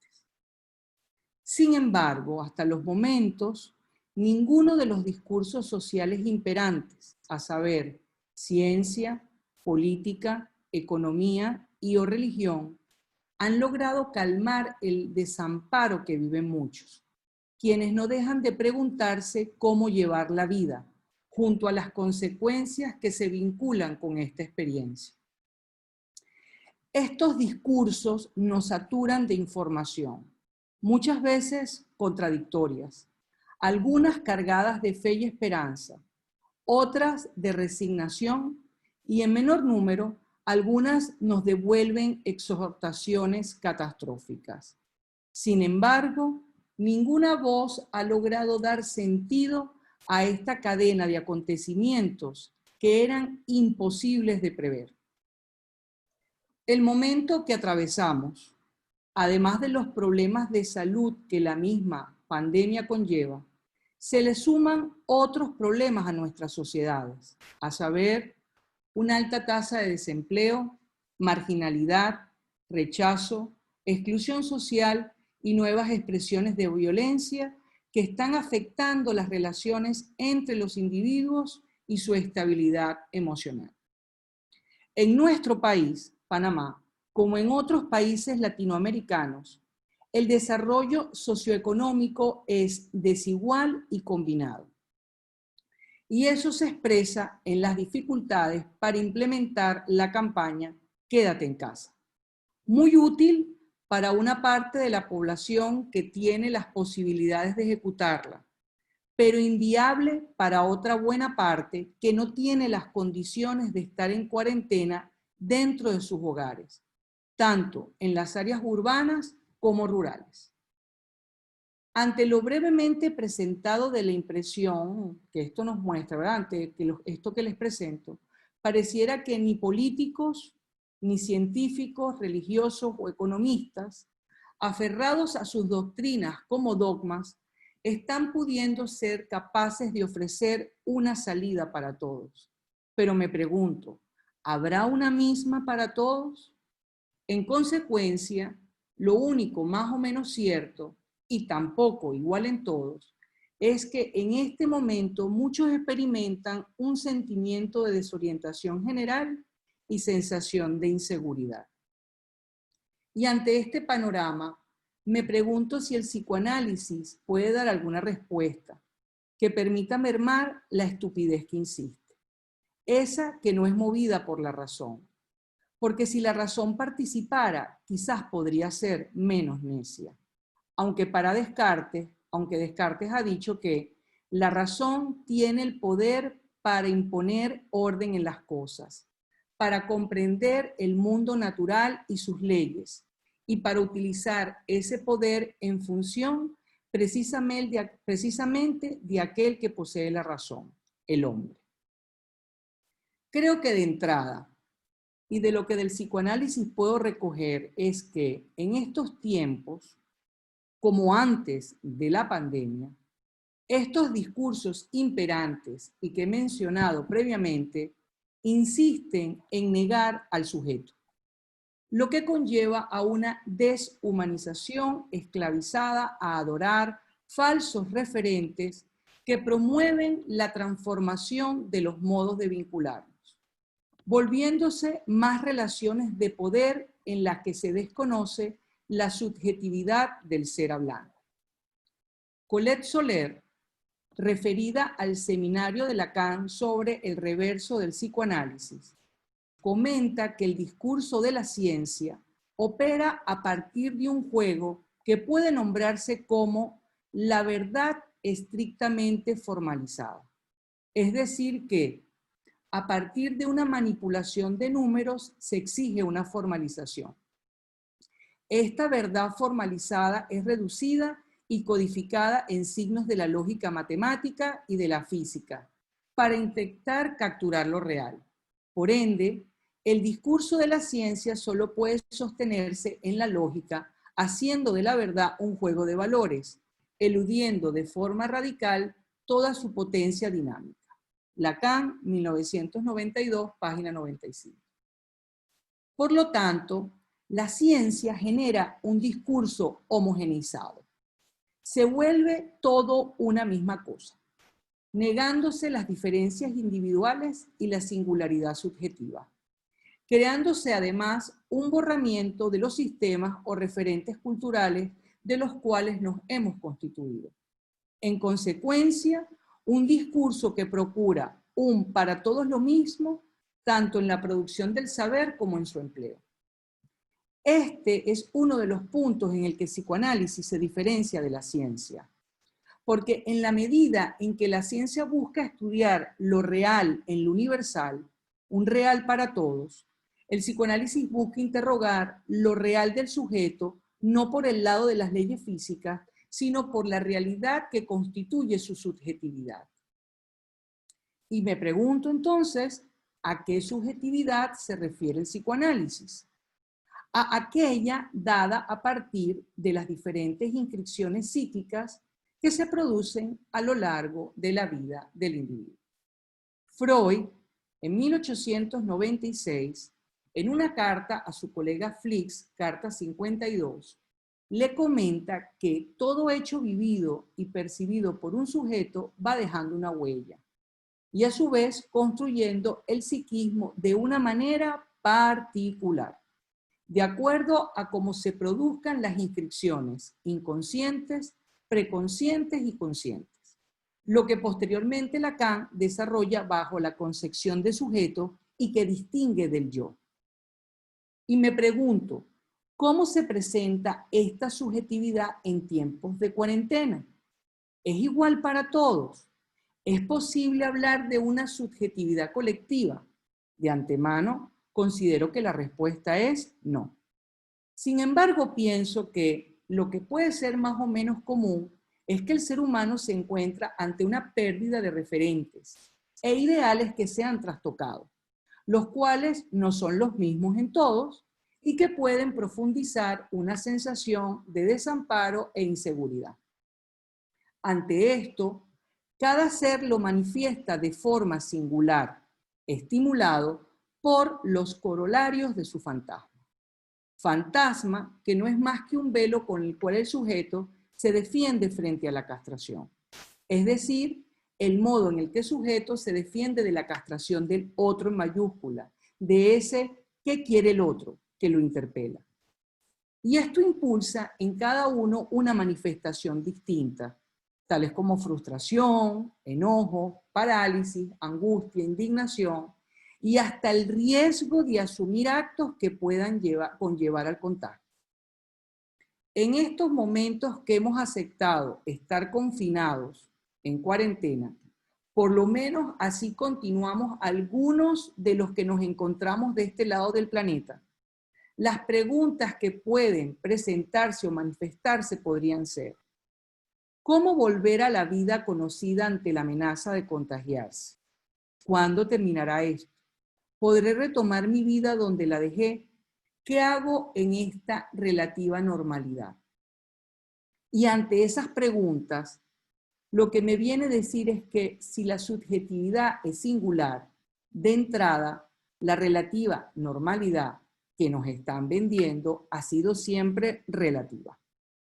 Sin embargo, hasta los momentos, ninguno de los discursos sociales imperantes, a saber, ciencia, política, economía y o religión han logrado calmar el desamparo que viven muchos, quienes no dejan de preguntarse cómo llevar la vida, junto a las consecuencias que se vinculan con esta experiencia. Estos discursos nos saturan de información, muchas veces contradictorias, algunas cargadas de fe y esperanza, otras de resignación y en menor número, algunas nos devuelven exhortaciones catastróficas. Sin embargo, ninguna voz ha logrado dar sentido a esta cadena de acontecimientos que eran imposibles de prever. El momento que atravesamos, además de los problemas de salud que la misma pandemia conlleva, se le suman otros problemas a nuestras sociedades, a saber, una alta tasa de desempleo, marginalidad, rechazo, exclusión social y nuevas expresiones de violencia que están afectando las relaciones entre los individuos y su estabilidad emocional. En nuestro país, Panamá, como en otros países latinoamericanos, el desarrollo socioeconómico es desigual y combinado. Y eso se expresa en las dificultades para implementar la campaña Quédate en casa. Muy útil para una parte de la población que tiene las posibilidades de ejecutarla, pero inviable para otra buena parte que no tiene las condiciones de estar en cuarentena dentro de sus hogares, tanto en las áreas urbanas como rurales. Ante lo brevemente presentado de la impresión que esto nos muestra, ¿verdad? Ante esto que les presento, pareciera que ni políticos, ni científicos, religiosos o economistas, aferrados a sus doctrinas como dogmas, están pudiendo ser capaces de ofrecer una salida para todos. Pero me pregunto, ¿habrá una misma para todos? En consecuencia, lo único más o menos cierto, y tampoco igual en todos, es que en este momento muchos experimentan un sentimiento de desorientación general y sensación de inseguridad. Y ante este panorama, me pregunto si el psicoanálisis puede dar alguna respuesta que permita mermar la estupidez que insiste, esa que no es movida por la razón. Porque si la razón participara, quizás podría ser menos necia. Aunque Descartes ha dicho que la razón tiene el poder para imponer orden en las cosas, para comprender el mundo natural y sus leyes, y para utilizar ese poder en función precisamente de aquel que posee la razón, el hombre. Creo que de entrada, y de lo que del psicoanálisis puedo recoger, es que en estos tiempos, como antes de la pandemia, estos discursos imperantes y que he mencionado previamente insisten en negar al sujeto, lo que conlleva a una deshumanización esclavizada a adorar falsos referentes que promueven la transformación de los modos de vincularnos, volviéndose más relaciones de poder en las que se desconoce la subjetividad del ser hablante. Colette Soler, referida al seminario de Lacan sobre el reverso del psicoanálisis, comenta que el discurso de la ciencia opera a partir de un juego que puede nombrarse como la verdad estrictamente formalizada. Es decir que, a partir de una manipulación de números, se exige una formalización. Esta verdad formalizada es reducida y codificada en signos de la lógica matemática y de la física, para intentar capturar lo real. Por ende, el discurso de la ciencia solo puede sostenerse en la lógica, haciendo de la verdad un juego de valores, eludiendo de forma radical toda su potencia dinámica. Lacan, 1992, página 95. Por lo tanto, la ciencia genera un discurso homogeneizado. Se vuelve todo una misma cosa, negándose las diferencias individuales y la singularidad subjetiva. creándose además un borramiento de los sistemas o referentes culturales de los cuales nos hemos constituido. En consecuencia, un discurso que procura un para todos lo mismo, tanto en la producción del saber como en su empleo. Este es uno de los puntos en el que el psicoanálisis se diferencia de la ciencia, porque en la medida en que la ciencia busca estudiar lo real en lo universal, un real para todos, el psicoanálisis busca interrogar lo real del sujeto, no por el lado de las leyes físicas, sino por la realidad que constituye su subjetividad. Y me pregunto entonces, ¿a qué subjetividad se refiere el psicoanálisis? A aquella dada a partir de las diferentes inscripciones psíquicas que se producen a lo largo de la vida del individuo. Freud, en 1896, en una carta a su colega Flix, carta 52, le comenta que todo hecho vivido y percibido por un sujeto va dejando una huella y a su vez construyendo el psiquismo de una manera particular, de acuerdo a cómo se produzcan las inscripciones inconscientes, preconscientes y conscientes, lo que posteriormente Lacan desarrolla bajo la concepción de sujeto y que distingue del yo. Y me pregunto, ¿cómo se presenta esta subjetividad en tiempos de cuarentena? ¿Es igual para todos? ¿Es posible hablar de una subjetividad colectiva? De antemano, considero que la respuesta es no. Sin embargo, pienso que lo que puede ser más o menos común es que el ser humano se encuentra ante una pérdida de referentes e ideales que se han trastocado, los cuales no son los mismos en todos y que pueden profundizar una sensación de desamparo e inseguridad. Ante esto, cada ser lo manifiesta de forma singular, estimulado por los corolarios de su fantasma. Fantasma que no es más que un velo con el cual el sujeto se defiende frente a la castración. Es decir, el modo en el que el sujeto se defiende de la castración del otro en mayúscula, de ese que quiere el otro, que lo interpela. Y esto impulsa en cada uno una manifestación distinta, tales como frustración, enojo, parálisis, angustia, indignación, y hasta el riesgo de asumir actos que puedan conllevar al contagio. En estos momentos que hemos aceptado estar confinados en cuarentena, por lo menos así continuamos algunos de los que nos encontramos de este lado del planeta. Las preguntas que pueden presentarse o manifestarse podrían ser: ¿cómo volver a la vida conocida ante la amenaza de contagiarse? ¿Cuándo terminará esto? ¿Podré retomar mi vida donde la dejé? ¿Qué hago en esta relativa normalidad? Y ante esas preguntas, lo que me viene a decir es que si la subjetividad es singular, de entrada, la relativa normalidad que nos están vendiendo ha sido siempre relativa.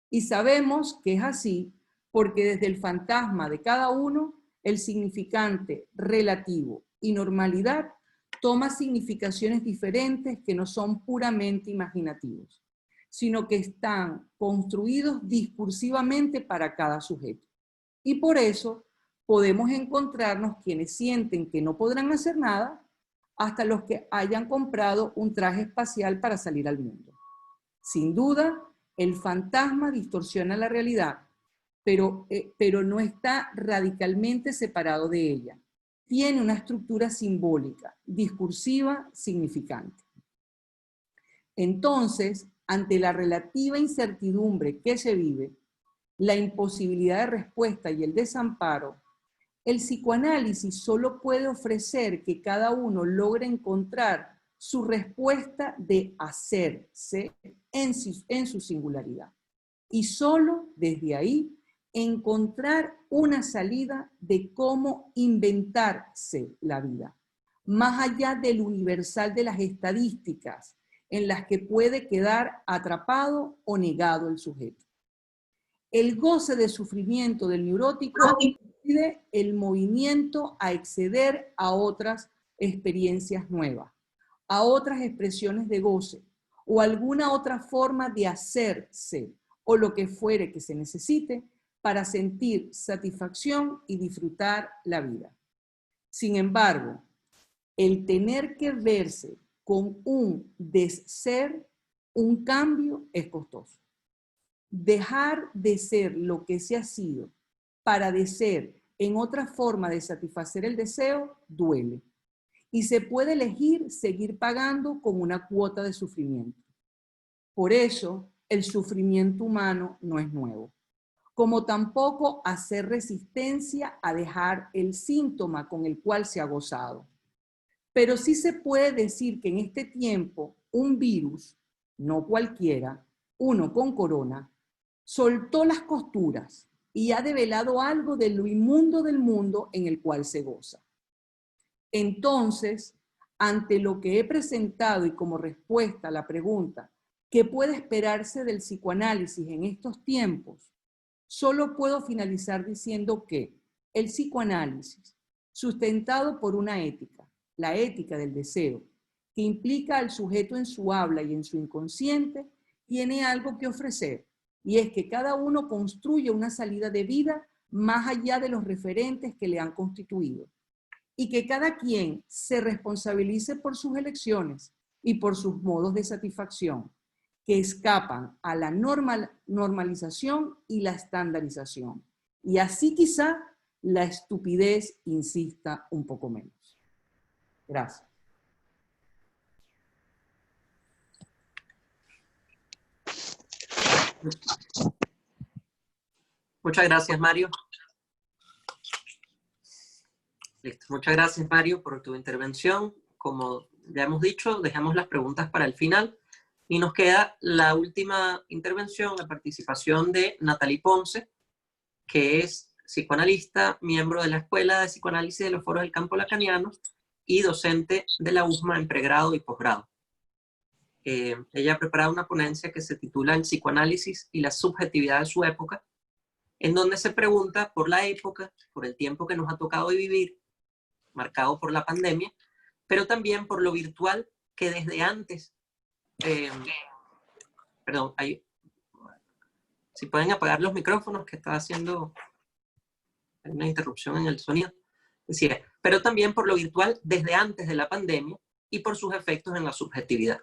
Y sabemos que es así porque desde el fantasma de cada uno, el significante relativo y normalidad toma significaciones diferentes que no son puramente imaginativos, sino que están construidos discursivamente para cada sujeto. Y por eso podemos encontrarnos quienes sienten que no podrán hacer nada, hasta los que hayan comprado un traje espacial para salir al mundo. Sin duda, el fantasma distorsiona la realidad, pero no está radicalmente separado de ella. Tiene una estructura simbólica, discursiva, significante. Entonces, ante la relativa incertidumbre que se vive, la imposibilidad de respuesta y el desamparo, el psicoanálisis solo puede ofrecer que cada uno logre encontrar su respuesta de hacerse en su singularidad. Y solo desde ahí encontrar una salida de cómo inventarse la vida, más allá del universal de las estadísticas en las que puede quedar atrapado o negado el sujeto. El goce de sufrimiento del neurótico impide el movimiento a acceder a otras experiencias nuevas, a otras expresiones de goce o alguna otra forma de hacerse o lo que fuere que se necesite para sentir satisfacción y disfrutar la vida. Sin embargo, el tener que verse con un desser, un cambio, es costoso. Dejar de ser lo que se ha sido para de ser en otra forma de satisfacer el deseo duele. Y se puede elegir seguir pagando con una cuota de sufrimiento. Por eso, el sufrimiento humano no es nuevo, como tampoco hacer resistencia a dejar el síntoma con el cual se ha gozado. Pero sí se puede decir que en este tiempo un virus, no cualquiera, uno con corona, soltó las costuras y ha develado algo de lo inmundo del mundo en el cual se goza. Entonces, ante lo que he presentado y como respuesta a la pregunta, ¿qué puede esperarse del psicoanálisis en estos tiempos? Solo puedo finalizar diciendo que el psicoanálisis, sustentado por una ética, la ética del deseo, que implica al sujeto en su habla y en su inconsciente, tiene algo que ofrecer, y es que cada uno construye una salida de vida más allá de los referentes que le han constituido, y que cada quien se responsabilice por sus elecciones y por sus modos de satisfacción, que escapan a la normalización y la estandarización. Y así quizá la estupidez insista un poco menos. Gracias. Muchas gracias, Mario. Listo. Muchas gracias, Mario, por tu intervención. Como ya hemos dicho, dejamos las preguntas para el final y nos queda la última intervención, la participación de Natalie Ponce, que es psicoanalista, miembro de la Escuela de Psicoanálisis de los Foros del Campo Lacaniano y docente de la USMA en pregrado y posgrado. Ella ha preparado una ponencia que se titula El psicoanálisis y la subjetividad de su época, en donde se pregunta por la época, por el tiempo que nos ha tocado vivir, marcado por la pandemia, pero también por lo virtual que desde antes, si pueden apagar los micrófonos, que está haciendo una interrupción en el sonido, decía, pero también por lo virtual desde antes de la pandemia y por sus efectos en la subjetividad.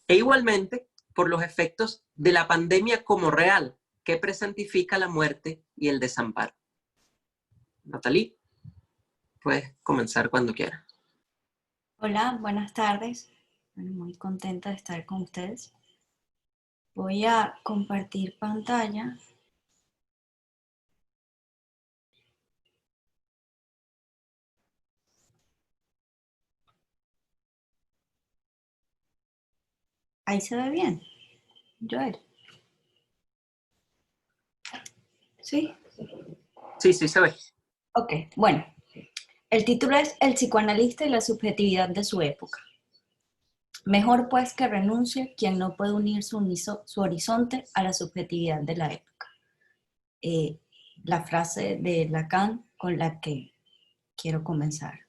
E igualmente por los efectos de la pandemia como real, que presentifica la muerte y el desamparo. Natalie, puedes comenzar cuando quieras. Hola, buenas tardes. Bueno, muy contenta de estar con ustedes. Voy a compartir pantalla. Ahí se ve bien, Joel. ¿Sí? Sí, sí se ve. Ok, bueno. El título es El psicoanalista y la subjetividad de su época. Mejor pues que renuncie quien no puede unir su horizonte a la subjetividad de la época. La frase de Lacan con la que quiero comenzar.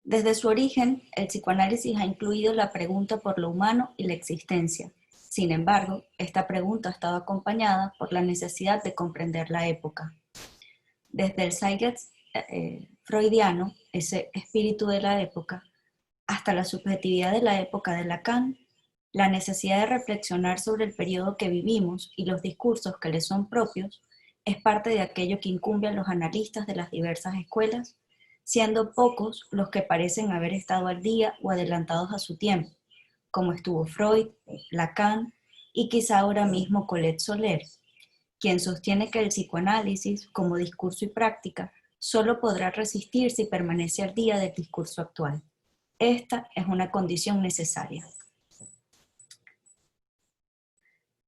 Desde su origen, el psicoanálisis ha incluido la pregunta por lo humano y la existencia. Sin embargo, esta pregunta ha estado acompañada por la necesidad de comprender la época. Desde el zeitgeist freudiano, ese espíritu de la época, hasta la subjetividad de la época de Lacan, la necesidad de reflexionar sobre el periodo que vivimos y los discursos que le son propios es parte de aquello que incumbe a los analistas de las diversas escuelas, siendo pocos los que parecen haber estado al día o adelantados a su tiempo, como estuvo Freud, Lacan y quizá ahora mismo Colette Soler, quien sostiene que el psicoanálisis, como discurso y práctica, solo podrá resistir si permanece al día del discurso actual. Esta es una condición necesaria.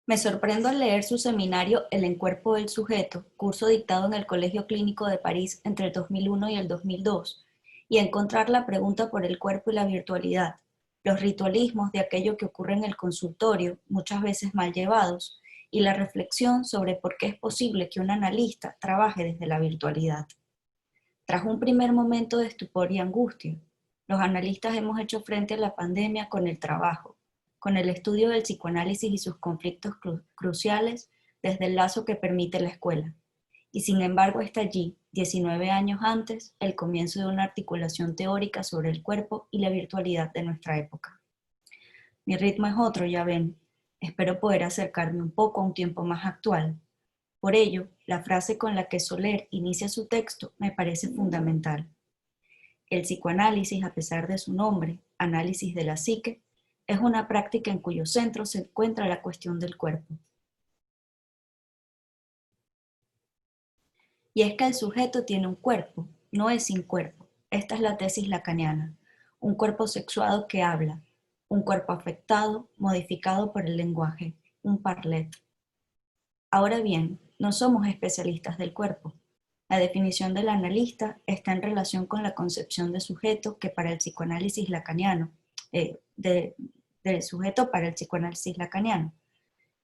Me sorprendo al leer su seminario El encuerpo del sujeto, curso dictado en el Colegio Clínico de París entre el 2001 y el 2002, y encontrar la pregunta por el cuerpo y la virtualidad, los ritualismos de aquello que ocurre en el consultorio, muchas veces mal llevados, y la reflexión sobre por qué es posible que un analista trabaje desde la virtualidad. Tras un primer momento de estupor y angustia, los analistas hemos hecho frente a la pandemia con el trabajo, con el estudio del psicoanálisis y sus conflictos cruciales desde el lazo que permite la escuela. Y sin embargo está allí, 19 años antes, el comienzo de una articulación teórica sobre el cuerpo y la virtualidad de nuestra época. Mi ritmo es otro, ya ven. Espero poder acercarme un poco a un tiempo más actual. Por ello, la frase con la que Soler inicia su texto me parece fundamental. El psicoanálisis, a pesar de su nombre, análisis de la psique, es una práctica en cuyo centro se encuentra la cuestión del cuerpo. Y es que el sujeto tiene un cuerpo, no es sin cuerpo. Esta es la tesis lacaniana. Un cuerpo sexuado que habla, un cuerpo afectado, modificado por el lenguaje, un parlet. Ahora bien, no somos especialistas del cuerpo. La definición del analista está en relación con la concepción de sujeto que para el psicoanálisis lacaniano, del sujeto para el psicoanálisis lacaniano.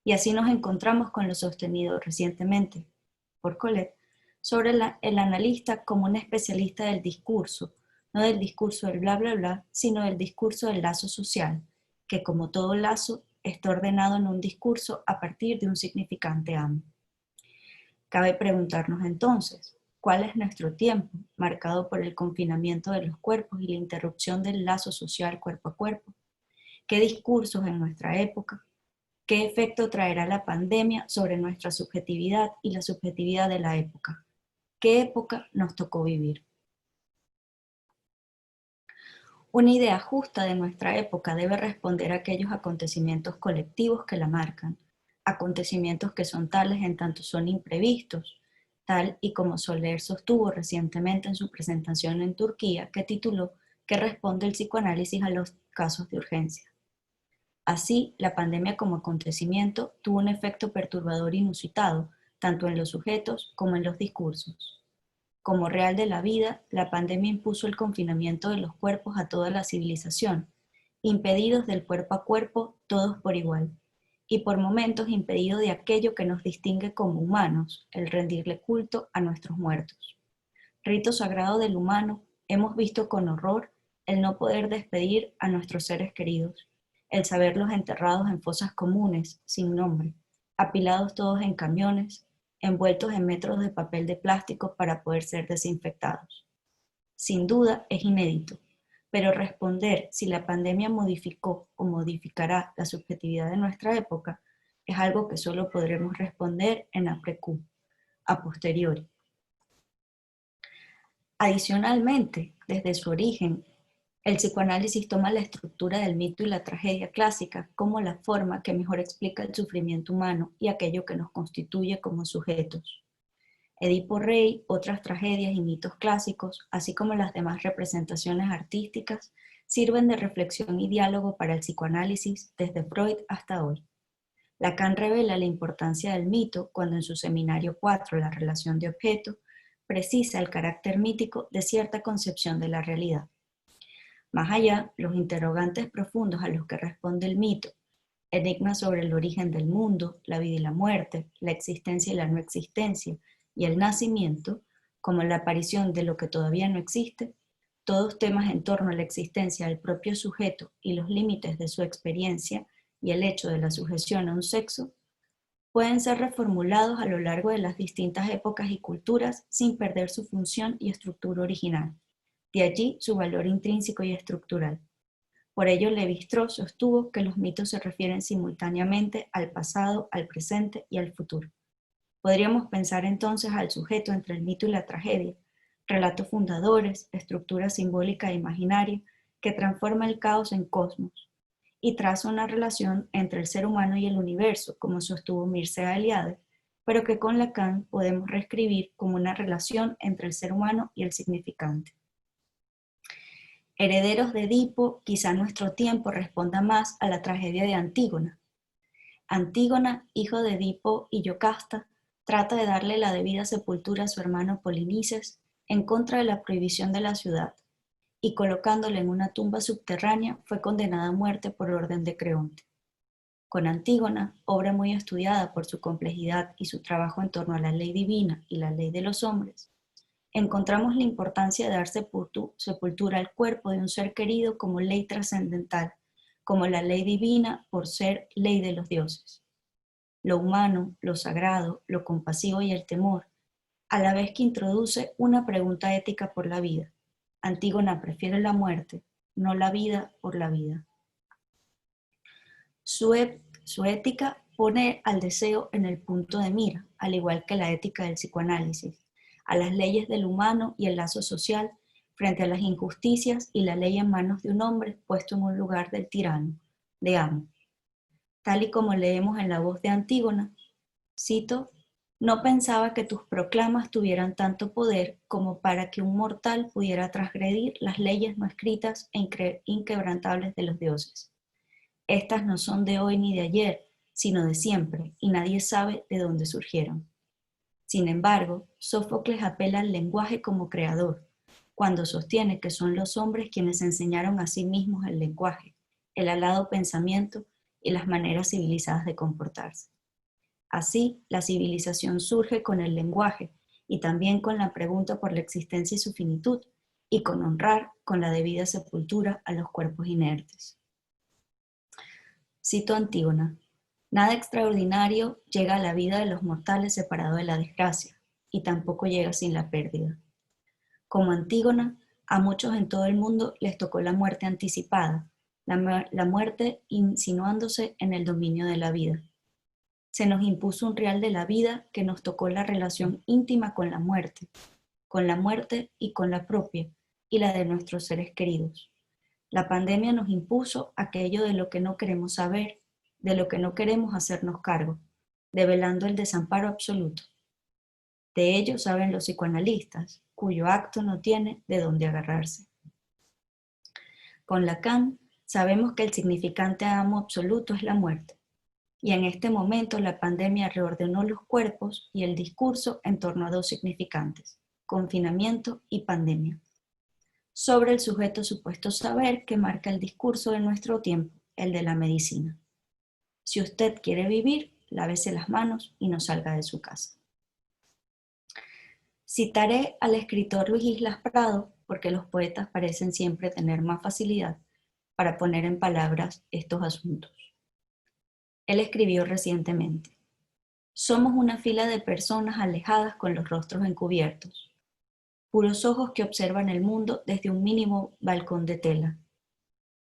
Y así nos encontramos con lo sostenido recientemente por Colette sobre el analista como un especialista del discurso, no del discurso del bla bla bla, sino del discurso del lazo social, que como todo lazo está ordenado en un discurso a partir de un significante amo. Cabe preguntarnos entonces, ¿cuál es nuestro tiempo, marcado por el confinamiento de los cuerpos y la interrupción del lazo social cuerpo a cuerpo? ¿Qué discursos en nuestra época? ¿Qué efecto traerá la pandemia sobre nuestra subjetividad y la subjetividad de la época? ¿Qué época nos tocó vivir? Una idea justa de nuestra época debe responder a aquellos acontecimientos colectivos que la marcan, acontecimientos que son tales en tanto son imprevistos, tal y como Soler sostuvo recientemente en su presentación en Turquía, que tituló ¿Qué responde el psicoanálisis a los casos de urgencia? Así, la pandemia como acontecimiento tuvo un efecto perturbador inusitado, tanto en los sujetos como en los discursos. Como real de la vida, la pandemia impuso el confinamiento de los cuerpos a toda la civilización, impedidos del cuerpo a cuerpo, todos por igual, y por momentos impedidos de aquello que nos distingue como humanos, el rendirle culto a nuestros muertos. Rito sagrado del humano, hemos visto con horror el no poder despedir a nuestros seres queridos, el saberlos enterrados en fosas comunes, sin nombre, apilados todos en camiones, envueltos en metros de papel de plástico para poder ser desinfectados. Sin duda es inédito, pero responder si la pandemia modificó o modificará la subjetividad de nuestra época es algo que solo podremos responder en après-coup, a posteriori. Adicionalmente, desde su origen, el psicoanálisis toma la estructura del mito y la tragedia clásica como la forma que mejor explica el sufrimiento humano y aquello que nos constituye como sujetos. Edipo Rey, otras tragedias y mitos clásicos, así como las demás representaciones artísticas, sirven de reflexión y diálogo para el psicoanálisis desde Freud hasta hoy. Lacan revela la importancia del mito cuando en su seminario 4, La relación de objeto, precisa el carácter mítico de cierta concepción de la realidad. Más allá, los interrogantes profundos a los que responde el mito, enigmas sobre el origen del mundo, la vida y la muerte, la existencia y la no existencia, y el nacimiento, como la aparición de lo que todavía no existe, todos temas en torno a la existencia del propio sujeto y los límites de su experiencia y el hecho de la sujeción a un sexo, pueden ser reformulados a lo largo de las distintas épocas y culturas sin perder su función y estructura original. De allí su valor intrínseco y estructural. Por ello, Lévi-Strauss sostuvo que los mitos se refieren simultáneamente al pasado, al presente y al futuro. Podríamos pensar entonces al sujeto entre el mito y la tragedia, relatos fundadores, estructura simbólica e imaginaria que transforma el caos en cosmos y traza una relación entre el ser humano y el universo, como sostuvo Mircea Eliade, pero que con Lacan podemos reescribir como una relación entre el ser humano y el significante. Herederos de Edipo, quizá nuestro tiempo responda más a la tragedia de Antígona. Antígona, hijo de Edipo y Yocasta, trata de darle la debida sepultura a su hermano Polinices en contra de la prohibición de la ciudad, y colocándole en una tumba subterránea fue condenada a muerte por orden de Creonte. Con Antígona, obra muy estudiada por su complejidad y su trabajo en torno a la ley divina y la ley de los hombres, encontramos la importancia de dar sepultura al cuerpo de un ser querido como ley trascendental, como la ley divina por ser ley de los dioses. Lo humano, lo sagrado, lo compasivo y el temor, a la vez que introduce una pregunta ética por la vida. Antígona prefiere la muerte, no la vida por la vida. Su ética pone al deseo en el punto de mira, al igual que la ética del psicoanálisis, a las leyes del humano y el lazo social frente a las injusticias y la ley en manos de un hombre puesto en un lugar del tirano, de amo. Tal y como leemos en la voz de Antígona, cito, no pensaba que tus proclamas tuvieran tanto poder como para que un mortal pudiera transgredir las leyes no escritas e inquebrantables de los dioses. Estas no son de hoy ni de ayer, sino de siempre, y nadie sabe de dónde surgieron. Sin embargo, Sófocles apela al lenguaje como creador, cuando sostiene que son los hombres quienes enseñaron a sí mismos el lenguaje, el alado pensamiento y las maneras civilizadas de comportarse. Así, la civilización surge con el lenguaje y también con la pregunta por la existencia y su finitud, y con honrar con la debida sepultura a los cuerpos inertes. Cito Antígona, nada extraordinario llega a la vida de los mortales separado de la desgracia, y tampoco llega sin la pérdida. Como Antígona, a muchos en todo el mundo les tocó la muerte anticipada, la muerte insinuándose en el dominio de la vida. Se nos impuso un real de la vida que nos tocó la relación íntima con la muerte y con la propia, y la de nuestros seres queridos. La pandemia nos impuso aquello de lo que no queremos saber, de lo que no queremos hacernos cargo, develando el desamparo absoluto. De ello saben los psicoanalistas, cuyo acto no tiene de dónde agarrarse. Con Lacan, sabemos que el significante amo absoluto es la muerte, y en este momento la pandemia reordenó los cuerpos y el discurso en torno a dos significantes, confinamiento y pandemia, sobre el sujeto supuesto saber que marca el discurso de nuestro tiempo, el de la medicina. Si usted quiere vivir, lávese las manos y no salga de su casa. Citaré al escritor Luis Islas Prado porque los poetas parecen siempre tener más facilidad para poner en palabras estos asuntos. Él escribió recientemente, somos una fila de personas alejadas con los rostros encubiertos, puros ojos que observan el mundo desde un mínimo balcón de tela,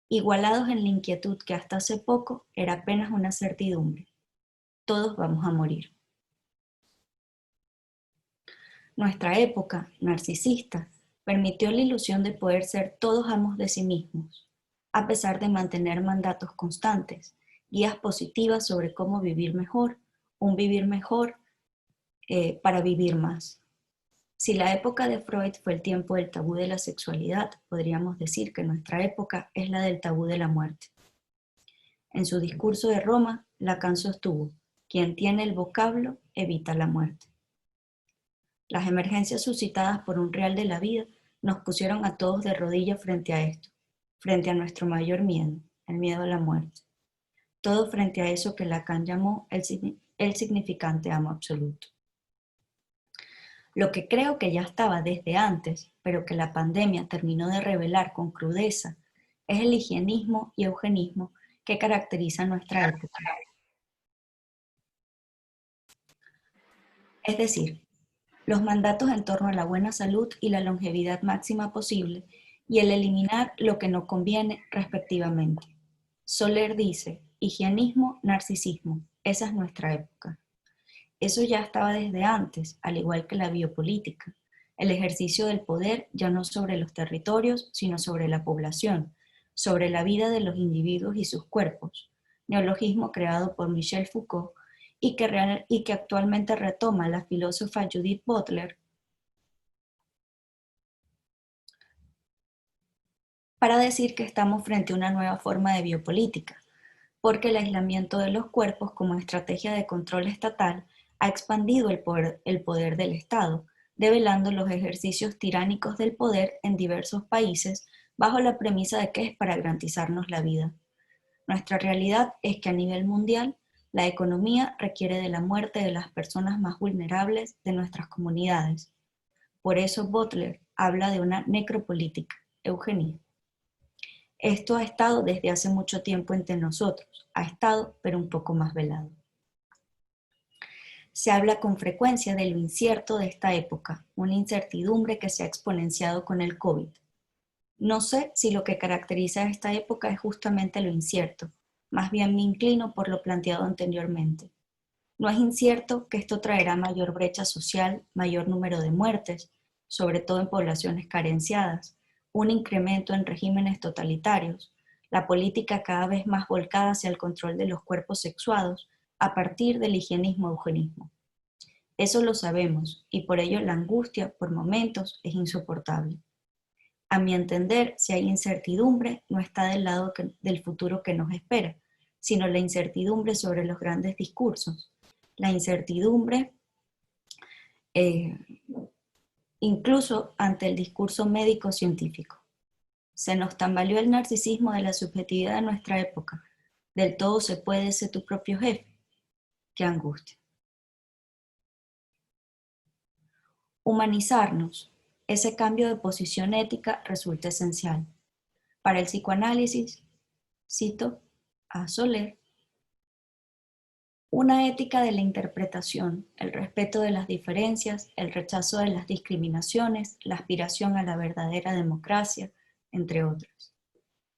igualados en la inquietud que hasta hace poco era apenas una certidumbre. Todos vamos a morir. Nuestra época, narcisista, permitió la ilusión de poder ser todos amos de sí mismos, a pesar de mantener mandatos constantes, guías positivas sobre cómo vivir mejor, un vivir mejor para vivir más. Si la época de Freud fue el tiempo del tabú de la sexualidad, podríamos decir que nuestra época es la del tabú de la muerte. En su discurso de Roma, Lacan sostuvo, quien tiene el vocablo evita la muerte. Las emergencias suscitadas por un real de la vida nos pusieron a todos de rodillas frente a esto, frente a nuestro mayor miedo, el miedo a la muerte. Todo frente a eso que Lacan llamó el significante amo absoluto. Lo que creo que ya estaba desde antes, pero que la pandemia terminó de revelar con crudeza, es el higienismo y eugenismo que caracteriza nuestra época. Es decir, los mandatos en torno a la buena salud y la longevidad máxima posible y el eliminar lo que no conviene respectivamente. Soler dice, higienismo, narcisismo, esa es nuestra época. Eso ya estaba desde antes, al igual que la biopolítica, el ejercicio del poder ya no sobre los territorios, sino sobre la población, sobre la vida de los individuos y sus cuerpos, neologismo creado por Michel Foucault y que actualmente retoma la filósofa Judith Butler para decir que estamos frente a una nueva forma de biopolítica, porque el aislamiento de los cuerpos como estrategia de control estatal ha expandido el poder del Estado, develando los ejercicios tiránicos del poder en diversos países bajo la premisa de que es para garantizarnos la vida. Nuestra realidad es que a nivel mundial, la economía requiere de la muerte de las personas más vulnerables de nuestras comunidades. Por eso Butler habla de una necropolítica, eugenia. Esto ha estado desde hace mucho tiempo entre nosotros, ha estado pero un poco más velado. Se habla con frecuencia de lo incierto de esta época, una incertidumbre que se ha exponenciado con el COVID. No sé si lo que caracteriza a esta época es justamente lo incierto, más bien me inclino por lo planteado anteriormente. No es incierto que esto traerá mayor brecha social, mayor número de muertes, sobre todo en poblaciones carenciadas, un incremento en regímenes totalitarios, la política cada vez más volcada hacia el control de los cuerpos sexuados a partir del higienismo-eugenismo. Eso lo sabemos y por ello la angustia por momentos es insoportable. A mi entender, si hay incertidumbre, no está del lado del futuro que nos espera, sino la incertidumbre sobre los grandes discursos, la incertidumbre incluso ante el discurso médico-científico. Se nos tambaleó el narcisismo de la subjetividad de nuestra época. Del todo se puede ser tu propio jefe. ¡Qué angustia! Humanizarnos. Ese cambio de posición ética resulta esencial. Para el psicoanálisis, cito a Soler, una ética de la interpretación, el respeto de las diferencias, el rechazo de las discriminaciones, la aspiración a la verdadera democracia, entre otras.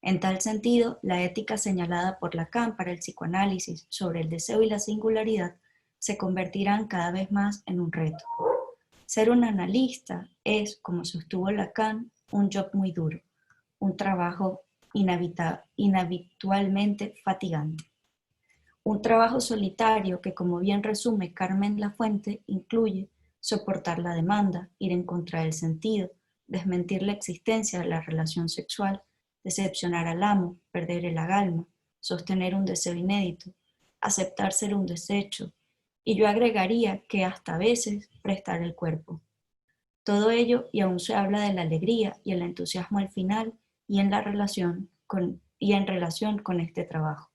En tal sentido, la ética señalada por Lacan para el psicoanálisis sobre el deseo y la singularidad se convertirán cada vez más en un reto. Ser un analista es, como sostuvo Lacan, un job muy duro, un trabajo inhabitualmente fatigante. Un trabajo solitario que, como bien resume Carmen Lafuente, incluye soportar la demanda, ir en contra del sentido, desmentir la existencia de la relación sexual, decepcionar al amo, perder el agalma, sostener un deseo inédito, aceptar ser un desecho, y yo agregaría que hasta a veces prestar el cuerpo. Todo ello, y aún se habla de la alegría y el entusiasmo al final y en relación con este trabajo.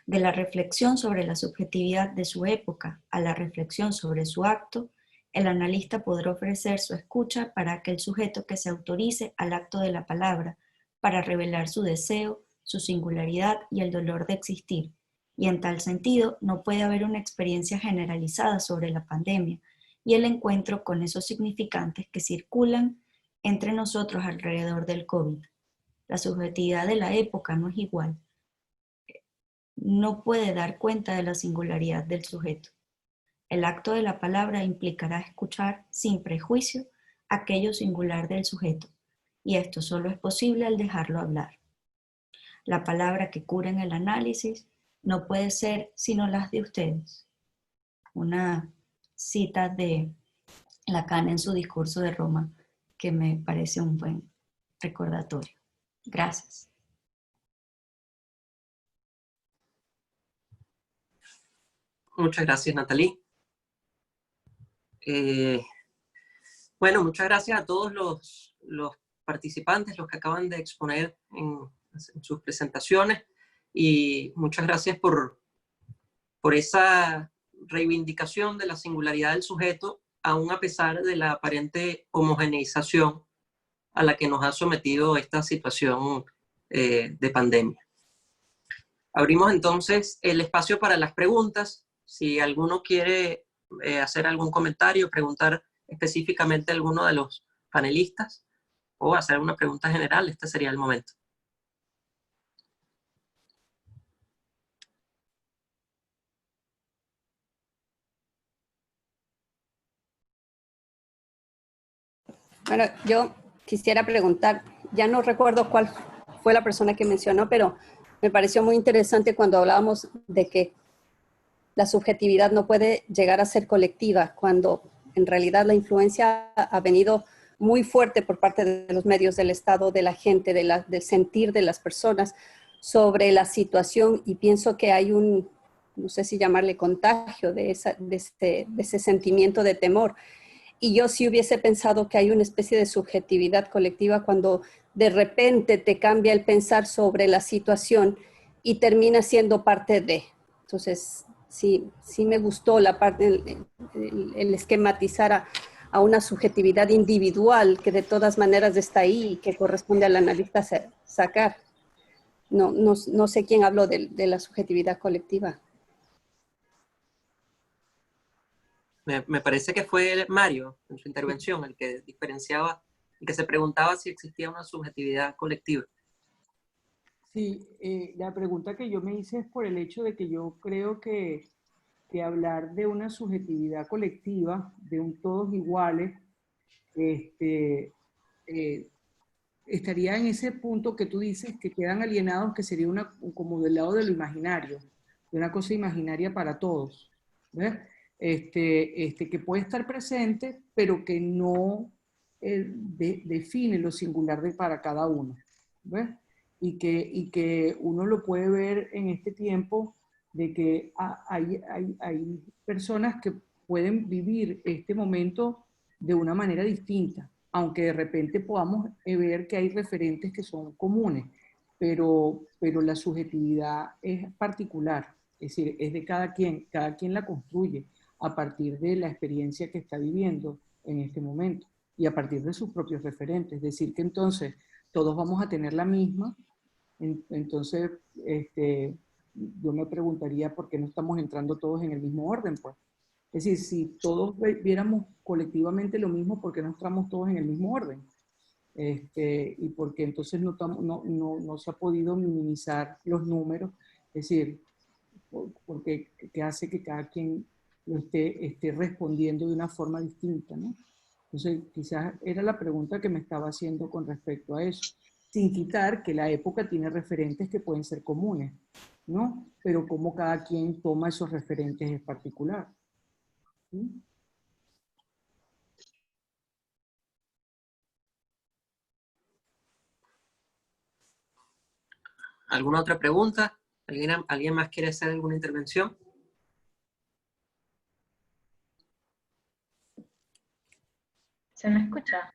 De la reflexión sobre la subjetividad de su época a la reflexión sobre su acto, el analista podrá ofrecer su escucha para aquel sujeto que se autorice al acto de la palabra, para revelar su deseo, su singularidad y el dolor de existir. Y en tal sentido, no puede haber una experiencia generalizada sobre la pandemia y el encuentro con esos significantes que circulan entre nosotros alrededor del COVID. La subjetividad de la época no es igual. No puede dar cuenta de la singularidad del sujeto. El acto de la palabra implicará escuchar sin prejuicio aquello singular del sujeto, y esto solo es posible al dejarlo hablar. La palabra que cura en el análisis no puede ser sino las de ustedes. Una cita de Lacan en su discurso de Roma que me parece un buen recordatorio. Gracias. Muchas gracias, Nathalie. Bueno, muchas gracias a todos los participantes, los que acaban de exponer en sus presentaciones, y muchas gracias por esa reivindicación de la singularidad del sujeto, aún a pesar de la aparente homogeneización a la que nos ha sometido esta situación de pandemia. Abrimos entonces el espacio para las preguntas. Si alguno quiere hacer algún comentario, preguntar específicamente a alguno de los panelistas o hacer una pregunta general, este sería el momento. Bueno, yo quisiera preguntar, ya no recuerdo cuál fue la persona que mencionó, pero me pareció muy interesante cuando hablábamos de que la subjetividad no puede llegar a ser colectiva, cuando en realidad la influencia ha venido muy fuerte por parte de los medios, del Estado, de la gente, del sentir de las personas sobre la situación, y pienso que hay un, no sé si llamarle contagio de ese sentimiento de temor. Y yo sí hubiese pensado que hay una especie de subjetividad colectiva cuando de repente te cambia el pensar sobre la situación y termina siendo parte de. Entonces, sí me gustó la parte, el esquematizar a una subjetividad individual que de todas maneras está ahí y que corresponde al analista sacar. No sé quién habló de la subjetividad colectiva. Me parece que fue Mario en su intervención el que diferenciaba, el que se preguntaba si existía una subjetividad colectiva. Sí, la pregunta que yo me hice es por el hecho de que yo creo que hablar de una subjetividad colectiva, de un todos iguales, este, eh, estaría en ese punto que tú dices que quedan alienados, que sería como del lado de lo imaginario, de una cosa imaginaria para todos, ¿ves? Que puede estar presente, pero que no define lo singular para cada uno, ¿ves? Y que uno lo puede ver en este tiempo de que hay personas que pueden vivir este momento de una manera distinta, aunque de repente podamos ver que hay referentes que son comunes, pero la subjetividad es particular, es decir, es de cada quien la construye a partir de la experiencia que está viviendo en este momento y a partir de sus propios referentes, es decir, que entonces todos vamos a tener la misma, entonces yo me preguntaría por qué no estamos entrando todos en el mismo orden, pues. Es decir, si todos viéramos colectivamente lo mismo, ¿por qué no estamos todos en el mismo orden? Y porque entonces no se ha podido minimizar los números, es decir, porque que hace que cada quien lo esté respondiendo de una forma distinta, ¿no? Entonces, quizás era la pregunta que me estaba haciendo con respecto a eso, sin quitar que la época tiene referentes que pueden ser comunes, ¿no? Pero cómo cada quien toma esos referentes en particular. ¿Sí? ¿Alguna otra pregunta? ¿Alguien más quiere hacer alguna intervención? ¿Se me escucha?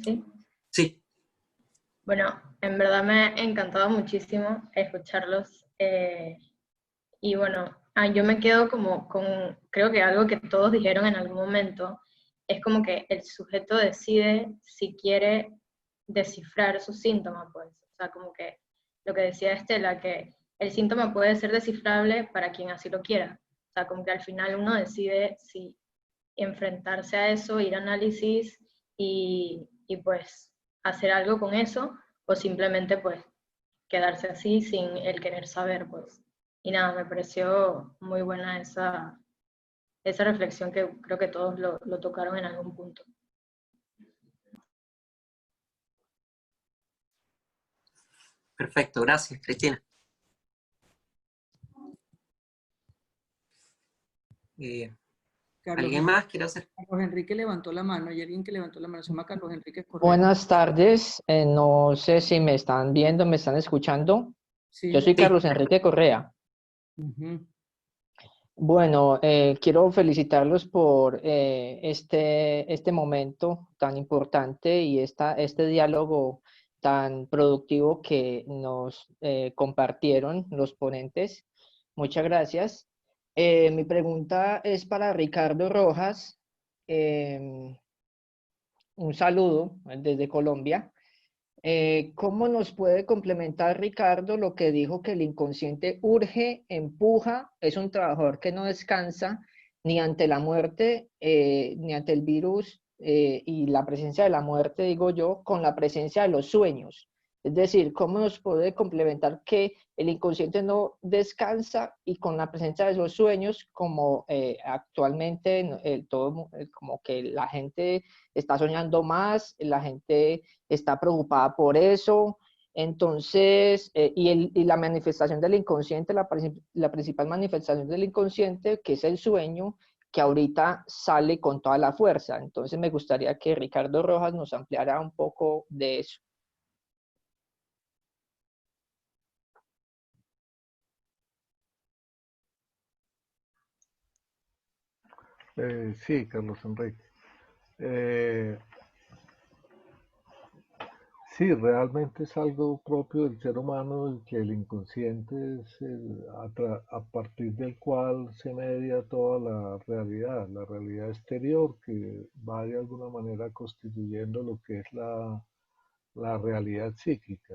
¿Sí? Sí. Bueno, en verdad me ha encantado muchísimo escucharlos. Y bueno, yo me quedo como con, creo que algo que todos dijeron en algún momento, es como que el sujeto decide si quiere descifrar su síntoma, pues. O sea, como que lo que decía Estela, que el síntoma puede ser descifrable para quien así lo quiera. O sea, como que al final uno decide si enfrentarse a eso, ir a análisis y pues hacer algo con eso, o simplemente pues quedarse así sin el querer saber, pues. Y nada, me pareció muy buena esa reflexión que creo que todos lo tocaron en algún punto. Perfecto, gracias, Cristina. ¿Alguien más quiere hacer? Carlos Enrique levantó la mano, hay alguien que levantó la mano, se llama Carlos Enrique Correa. Buenas tardes, no sé si me están viendo, me están escuchando. Sí. Yo soy Carlos Enrique Correa. Bueno, quiero felicitarlos por este momento tan importante y este diálogo tan productivo que nos compartieron los ponentes. Muchas gracias. Mi pregunta es para Ricardo Rojas. Un saludo desde Colombia. ¿Cómo nos puede complementar, Ricardo, lo que dijo que el inconsciente urge, empuja, es un trabajador que no descansa ni ante la muerte, ni ante el virus y la presencia de la muerte, digo yo, con la presencia de los sueños? Es decir, ¿cómo nos puede complementar que el inconsciente no descansa y con la presencia de esos sueños, como actualmente como que la gente está soñando más, la gente está preocupada por eso? Entonces, y la manifestación del inconsciente, la principal manifestación del inconsciente, que es el sueño, que ahorita sale con toda la fuerza. Entonces, me gustaría que Ricardo Rojas nos ampliara un poco de eso. Sí, Carlos Enrique. Sí, realmente es algo propio del ser humano y que el inconsciente es a partir del cual se media toda la realidad exterior que va de alguna manera constituyendo lo que es la realidad psíquica.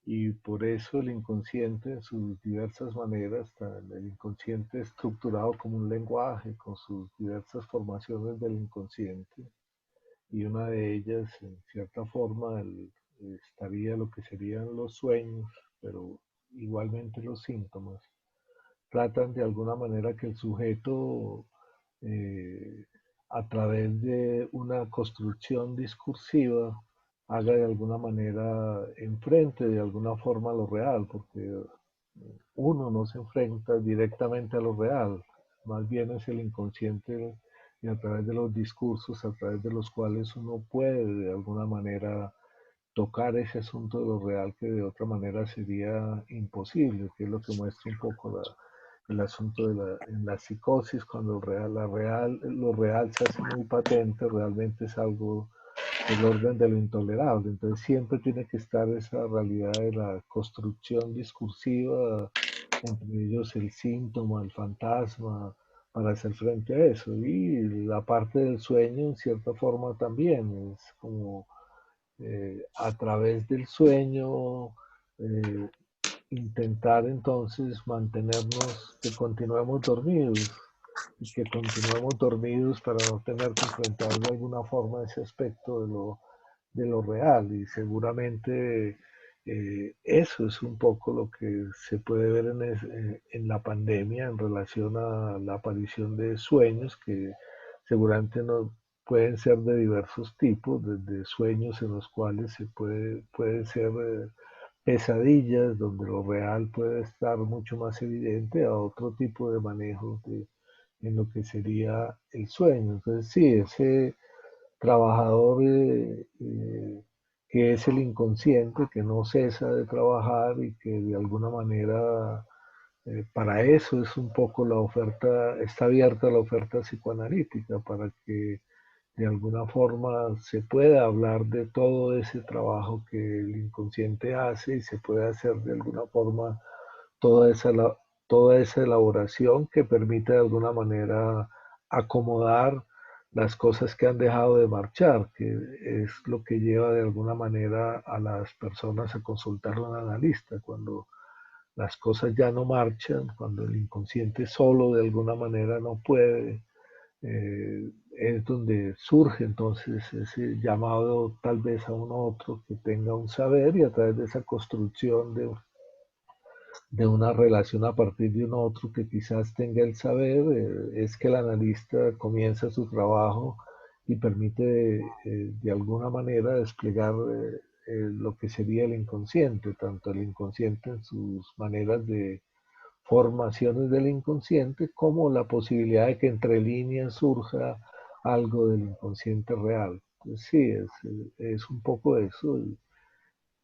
Y por eso el inconsciente en sus diversas maneras, el inconsciente estructurado como un lenguaje con sus diversas formaciones del inconsciente, y una de ellas, en cierta forma, estaría lo que serían los sueños, pero igualmente los síntomas. Tratan de alguna manera que el sujeto, eh, a través de una construcción discursiva, haga de alguna manera, enfrente de alguna forma lo real, porque uno no se enfrenta directamente a lo real, más bien es el inconsciente y a través de los discursos, a través de los cuales uno puede de alguna manera tocar ese asunto de lo real que de otra manera sería imposible, que es lo que muestra un poco el asunto en la psicosis, cuando lo real se hace muy patente, realmente es algo del orden de lo intolerable. Entonces siempre tiene que estar esa realidad de la construcción discursiva, entre ellos el síntoma, el fantasma, para hacer frente a eso. Y la parte del sueño, en cierta forma, también es como a través del sueño, eh, intentar entonces mantenernos, que continuemos dormidos y que continuemos dormidos para no tener que enfrentar de alguna forma ese aspecto de lo real. Y seguramente eso es un poco lo que se puede ver en la pandemia en relación a la aparición de sueños que seguramente no pueden ser de diversos tipos, desde sueños en los cuales puede ser pesadillas, donde lo real puede estar mucho más evidente, a otro tipo de manejo en lo que sería el sueño. Entonces, sí, ese trabajador que es el inconsciente, que no cesa de trabajar y que de alguna manera para eso es un poco la oferta, está abierta la oferta psicoanalítica, para que de alguna forma se pueda hablar de todo ese trabajo que el inconsciente hace y se puede hacer de alguna forma toda esa, toda esa elaboración que permite de alguna manera acomodar las cosas que han dejado de marchar, que es lo que lleva de alguna manera a las personas a consultar a un analista, cuando las cosas ya no marchan, cuando el inconsciente solo de alguna manera no puede, es donde surge entonces ese llamado tal vez a un otro que tenga un saber, y a través de esa construcción de una relación a partir de un otro que quizás tenga el saber, es que el analista comienza su trabajo y permite de alguna manera desplegar lo que sería el inconsciente, tanto el inconsciente en sus maneras de formaciones del inconsciente, como la posibilidad de que entre líneas surja algo del inconsciente real. Pues sí, es un poco eso.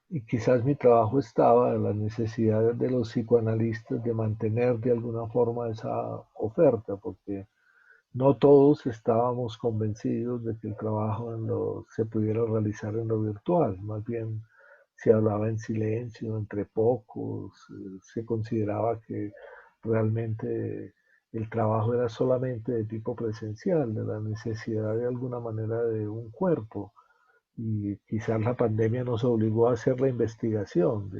Y quizás mi trabajo estaba en la necesidad de los psicoanalistas de mantener de alguna forma esa oferta, porque no todos estábamos convencidos de que el trabajo se pudiera realizar en lo virtual. Más bien se hablaba en silencio, entre pocos, se consideraba que realmente el trabajo era solamente de tipo presencial, de la necesidad de alguna manera de un cuerpo, y quizás la pandemia nos obligó a hacer la investigación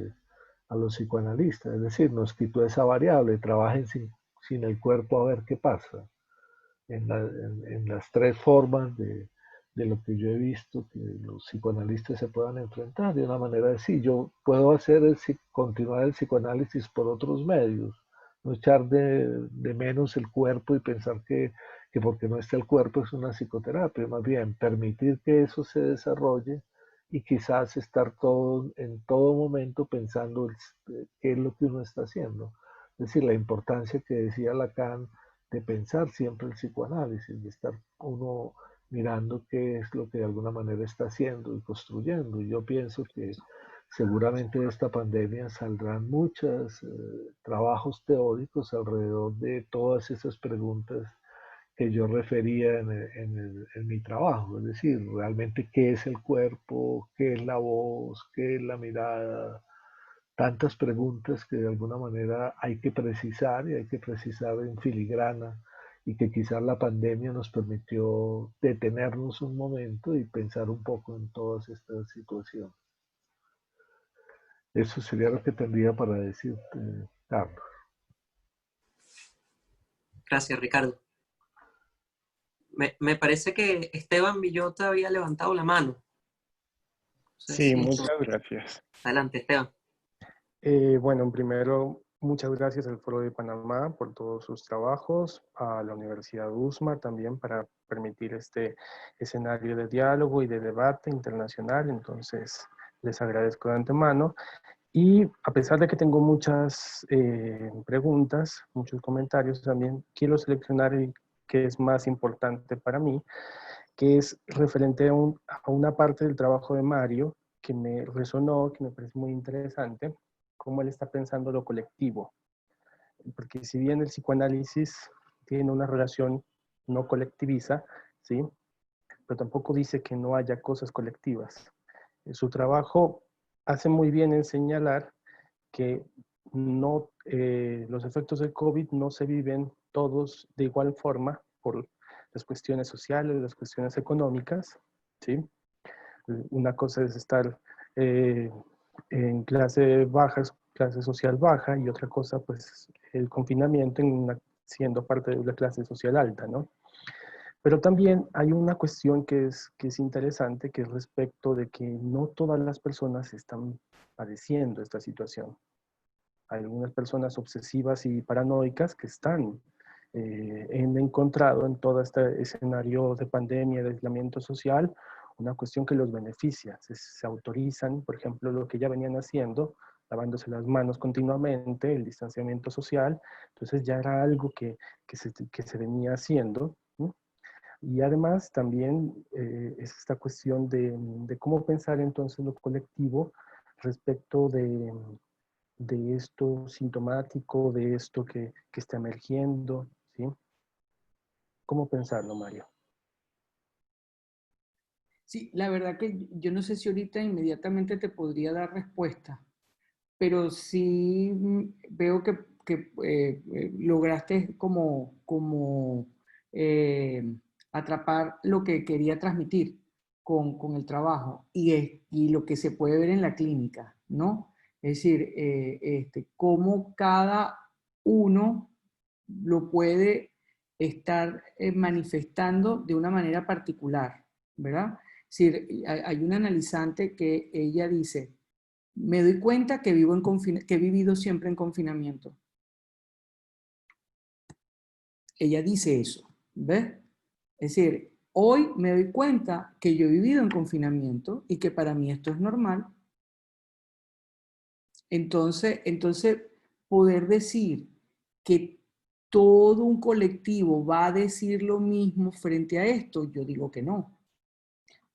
a los psicoanalistas, es decir, nos quitó esa variable, trabajen sin el cuerpo a ver qué pasa. En las tres formas de lo que yo he visto que los psicoanalistas se puedan enfrentar de una manera de sí, yo puedo continuar el psicoanálisis por otros medios, no echar de menos el cuerpo y pensar que porque no está el cuerpo es una psicoterapia, más bien permitir que eso se desarrolle y quizás estar en todo momento pensando qué es lo que uno está haciendo. Es decir, la importancia que decía Lacan de pensar siempre el psicoanálisis, de estar uno mirando qué es lo que de alguna manera está haciendo y construyendo. Y yo pienso que seguramente de esta pandemia saldrán muchos trabajos teóricos alrededor de todas esas preguntas que yo refería en mi trabajo, es decir, realmente qué es el cuerpo, qué es la voz, qué es la mirada, tantas preguntas que de alguna manera hay que precisar y hay que precisar en filigrana y que quizás la pandemia nos permitió detenernos un momento y pensar un poco en todas estas situaciones. Eso sería lo que tendría para decirte, Carlos. Gracias, Ricardo. Me parece que Esteban Villota había levantado la mano. No sé Sí, si- muchas gracias. Adelante, Esteban. Bueno, primero, muchas gracias al Foro de Panamá por todos sus trabajos, a la Universidad USMA también para permitir este escenario de diálogo y de debate internacional. Entonces, les agradezco de antemano. Y a pesar de que tengo muchas preguntas, muchos comentarios, también quiero seleccionar el que es más importante para mí, que es referente a una parte del trabajo de Mario que me resonó, que me parece muy interesante, cómo él está pensando lo colectivo. Porque si bien el psicoanálisis tiene una relación no colectiviza, ¿sí? Pero tampoco dice que no haya cosas colectivas. Su trabajo hace muy bien en señalar que no, los efectos del COVID no se viven todos de igual forma por las cuestiones sociales, las cuestiones económicas, ¿sí? Una cosa es estar en clase baja, clase social baja, y otra cosa, pues, el confinamiento siendo parte de la clase social alta, ¿no? Pero también hay una cuestión que es interesante, que es respecto de que no todas las personas están padeciendo esta situación. Hay algunas personas obsesivas y paranoicas que están encontrado en todo este escenario de pandemia, de aislamiento social, una cuestión que los beneficia. Se autorizan, por ejemplo, lo que ya venían haciendo, lavándose las manos continuamente, el distanciamiento social, entonces ya era algo que se venía haciendo, ¿sí? Y además también es esta cuestión de cómo pensar entonces lo colectivo respecto de esto sintomático, de esto que está emergiendo, ¿sí? ¿Cómo pensarlo, Mario? Sí, la verdad que yo no sé si ahorita inmediatamente te podría dar respuesta, pero sí veo que lograste como atrapar lo que quería transmitir con el trabajo y lo que se puede ver en la clínica, ¿no? Es decir, cómo cada uno lo puede estar manifestando de una manera particular, ¿verdad? Es decir, hay una analizante que ella dice, me doy cuenta que, que he vivido siempre en confinamiento. Ella dice eso, ¿ves? Es decir, hoy me doy cuenta que yo he vivido en confinamiento y que para mí esto es normal. Entonces poder decir que todo un colectivo va a decir lo mismo frente a esto, yo digo que no.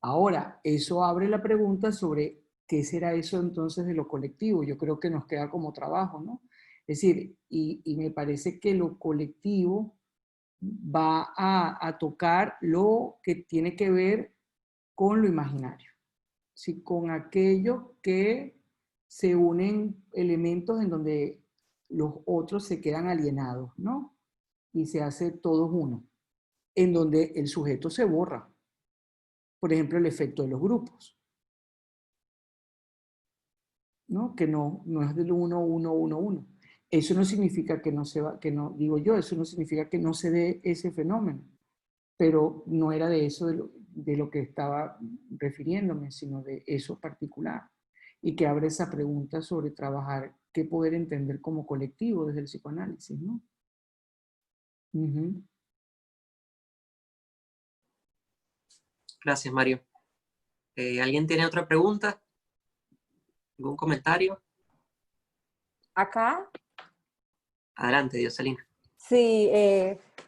Ahora, eso abre la pregunta sobre qué será eso entonces de lo colectivo. Yo creo que nos queda como trabajo, ¿no? Es decir, y me parece que lo colectivo va a tocar lo que tiene que ver con lo imaginario, ¿sí? Con aquello que se unen elementos en donde los otros se quedan alienados, ¿no? Y se hace todos uno, en donde el sujeto se borra. Por ejemplo, el efecto de los grupos, ¿no? Que no es del 1, 1, 1, 1. Eso no significa que no se va, que no, digo yo, eso no significa que no se dé ese fenómeno, pero no era de eso de lo que estaba refiriéndome, sino de eso particular. Y que abre esa pregunta sobre trabajar, qué poder entender como colectivo desde el psicoanálisis, ¿no? Gracias, Mario. ¿Alguien tiene otra pregunta? ¿Algún comentario? Acá. Adelante, Dioselina. Sí,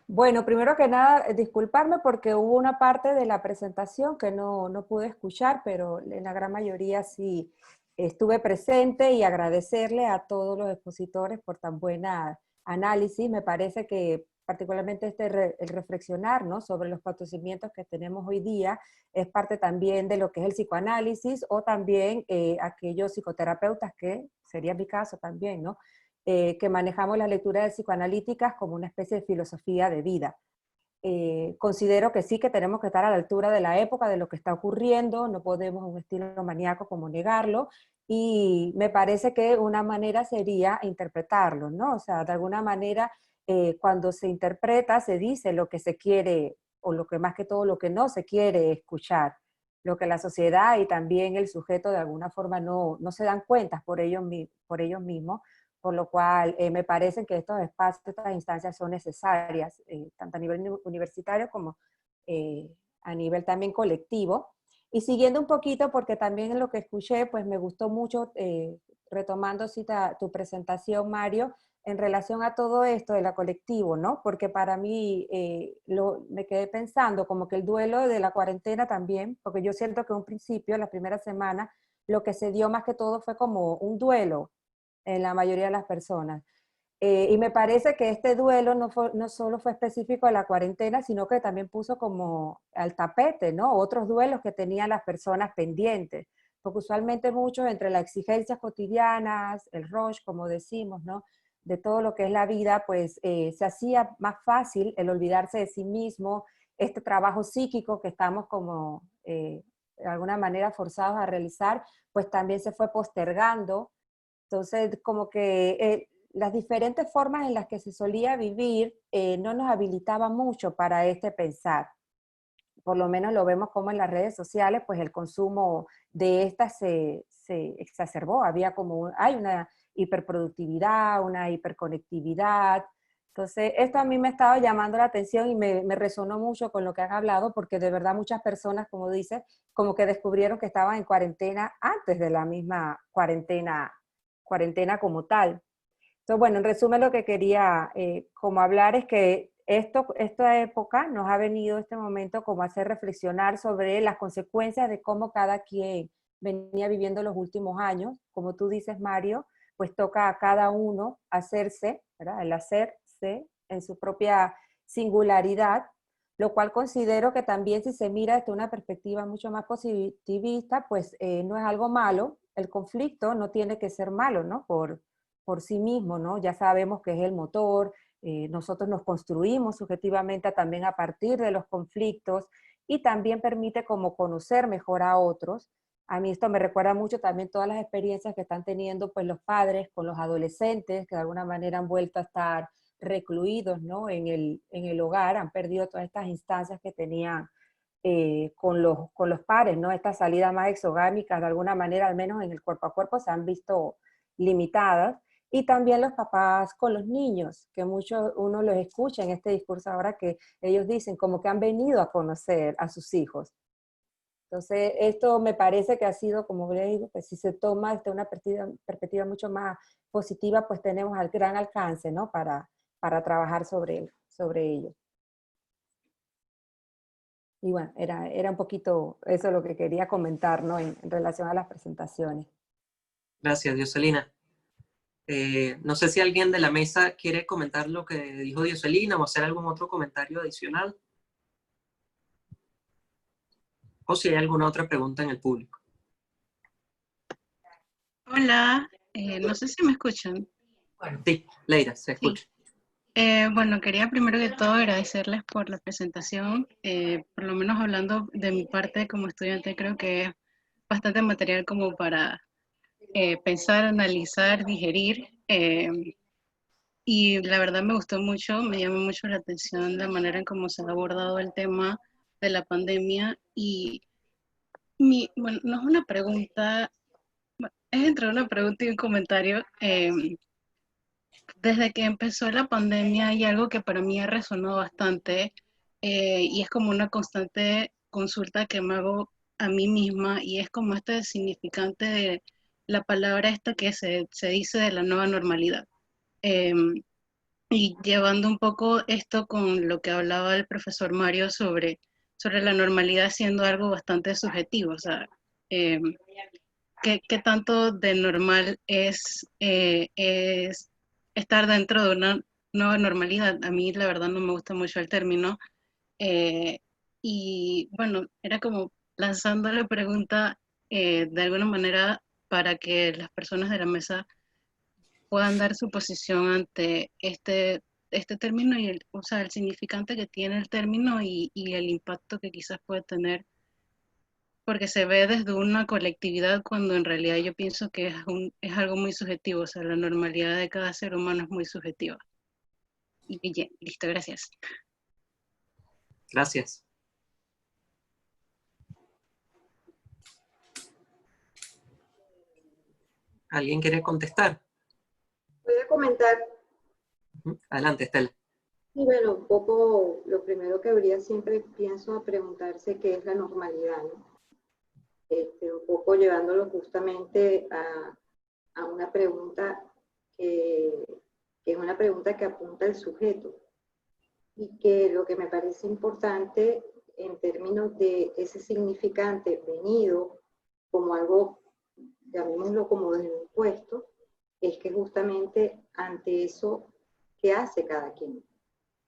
bueno, primero que nada, disculparme porque hubo una parte de la presentación que no pude escuchar, pero en la gran mayoría sí estuve presente, y agradecerle a todos los expositores por tan buena análisis. Me parece que particularmente el reflexionar, ¿no?, sobre los conocimientos que tenemos hoy día, es parte también de lo que es el psicoanálisis, o también aquellos psicoterapeutas, que sería mi caso también, ¿no?, que manejamos las lecturas psicoanalíticas como una especie de filosofía de vida. Considero que sí, que tenemos que estar a la altura de la época, de lo que está ocurriendo, no podemos un estilo maníaco como negarlo, y me parece que una manera sería interpretarlo, ¿no? O sea, de alguna manera, cuando se interpreta, se dice lo que se quiere, o lo que más que todo lo que no se quiere escuchar, lo que la sociedad y también el sujeto de alguna forma no se dan cuenta por ellos mismos, por lo cual me parece que estos espacios, estas instancias son necesarias, tanto a nivel universitario como a nivel también colectivo. Y siguiendo un poquito, porque también en lo que escuché, pues me gustó mucho, retomando tu presentación, Mario, en relación a todo esto de la colectivo, ¿no? Porque para mí me quedé pensando como que el duelo de la cuarentena también, porque yo siento que en un principio, la primera semana, lo que se dio más que todo fue como un duelo en la mayoría de las personas. Y me parece que este duelo no solo fue específico de la cuarentena, sino que también puso como al tapete, ¿no?, otros duelos que tenían las personas pendientes, porque usualmente muchos, entre las exigencias cotidianas, el rush, como decimos, ¿no?, de todo lo que es la vida, pues se hacía más fácil el olvidarse de sí mismo, este trabajo psíquico que estamos como de alguna manera forzados a realizar, pues también se fue postergando. Entonces, como que las diferentes formas en las que se solía vivir no nos habilitaba mucho para este pensar. Por lo menos lo vemos como en las redes sociales, pues el consumo de estas se exacerbó. Hay una hiperproductividad, una hiperconectividad. Entonces, esto a mí me estaba llamando la atención y me resonó mucho con lo que has hablado, porque de verdad muchas personas, como dices, como que descubrieron que estaban en cuarentena antes de la misma cuarentena como tal. Entonces, bueno, en resumen lo que quería como hablar es que esta época nos ha venido este momento como a hacer reflexionar sobre las consecuencias de cómo cada quien venía viviendo los últimos años. Como tú dices, Mario, pues toca a cada uno hacerse, ¿verdad?, el hacerse en su propia singularidad, lo cual considero que también, si se mira desde una perspectiva mucho más positivista, pues no es algo malo. El conflicto no tiene que ser malo, ¿no?, por sí mismo, ¿no? Ya sabemos que es el motor, nosotros nos construimos subjetivamente también a partir de los conflictos, y también permite como conocer mejor a otros. A mí esto me recuerda mucho también todas las experiencias que están teniendo pues los padres con los adolescentes, que de alguna manera han vuelto a estar recluidos, ¿no?, en el hogar, han perdido todas estas instancias que tenían con los pares, ¿no? Estas salidas más exogámicas, de alguna manera, al menos en el cuerpo a cuerpo, se han visto limitadas. Y también los papás con los niños, que uno los escucha en este discurso ahora, que ellos dicen como que han venido a conocer a sus hijos. Entonces, esto me parece que ha sido, como le digo, pues si se toma desde una perspectiva mucho más positiva, pues tenemos al gran alcance, ¿no?, para trabajar sobre ello. Y bueno, era un poquito eso lo que quería comentar, ¿no?, en relación a las presentaciones. Gracias, Dioselina. No sé si alguien de la mesa quiere comentar lo que dijo Dioselina o hacer algún otro comentario adicional, o si hay alguna otra pregunta en el público. Hola, no sé si me escuchan. Sí, Leira, se escucha. Bueno, quería primero que todo agradecerles por la presentación. Por lo menos hablando de mi parte como estudiante, creo que es bastante material como para pensar, analizar, digerir. Y la verdad me gustó mucho, me llamó mucho la atención la manera en cómo se ha abordado el tema de la pandemia. Y bueno, no es una pregunta, es entre una pregunta y un comentario. Desde que empezó la pandemia hay algo que para mí ha resonado bastante, y es como una constante consulta que me hago a mí misma, y es como este significante de la palabra esta que se dice de la nueva normalidad. Y llevando un poco esto con lo que hablaba el profesor Mario sobre la normalidad siendo algo bastante subjetivo, o sea, ¿qué tanto de normal es estar dentro de una nueva normalidad. A mí la verdad no me gusta mucho el término. Y bueno, era como lanzando la pregunta de alguna manera para que las personas de la mesa puedan dar su posición ante este término y o sea, el significante que tiene el término y el impacto que quizás puede tener, porque se ve desde una colectividad cuando en realidad yo pienso que es algo muy subjetivo, o sea, la normalidad de cada ser humano es muy subjetiva. Y ya, listo, gracias. Gracias. ¿Alguien quiere contestar? Voy a comentar. Adelante, Estela. Y bueno, un poco lo primero que habría siempre pienso a preguntarse qué es la normalidad, ¿no? Un poco llevándolo justamente a una pregunta que es una pregunta que apunta al sujeto y que lo que me parece importante en términos de ese significante venido como algo, llamémoslo como desde un puesto, es que justamente ante eso, ¿qué hace cada quien?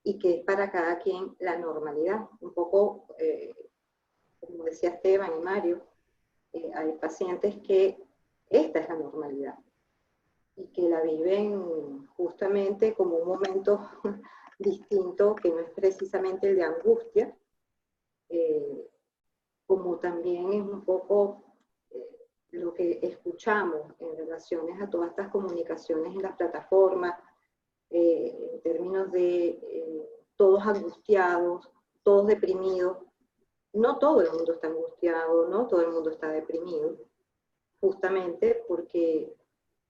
Y que es para cada quien la normalidad. Un poco, como decía Esteban y Mario, hay pacientes que esta es la normalidad y que la viven justamente como un momento distinto que no es precisamente el de angustia, como también es un poco lo que escuchamos en relaciones a todas estas comunicaciones en las plataformas, en términos de todos angustiados, todos deprimidos. No todo el mundo está angustiado, no todo el mundo está deprimido, justamente porque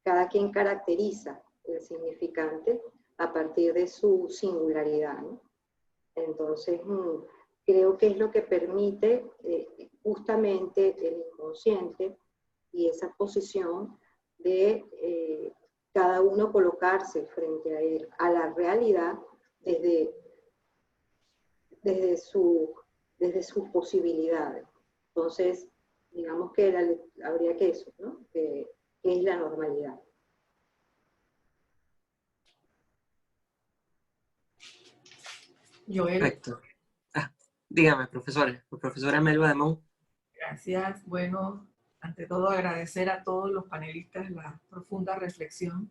cada quien caracteriza el significante a partir de su singularidad, ¿no? Entonces, creo que es lo que permite justamente el inconsciente y esa posición de cada uno colocarse frente a él, a la realidad desde sus posibilidades. Entonces, digamos que habría que eso, ¿no? Que es la normalidad. Joel. Perfecto. Dígame, profesora Melba de Mon. Gracias. Bueno, ante todo agradecer a todos los panelistas la profunda reflexión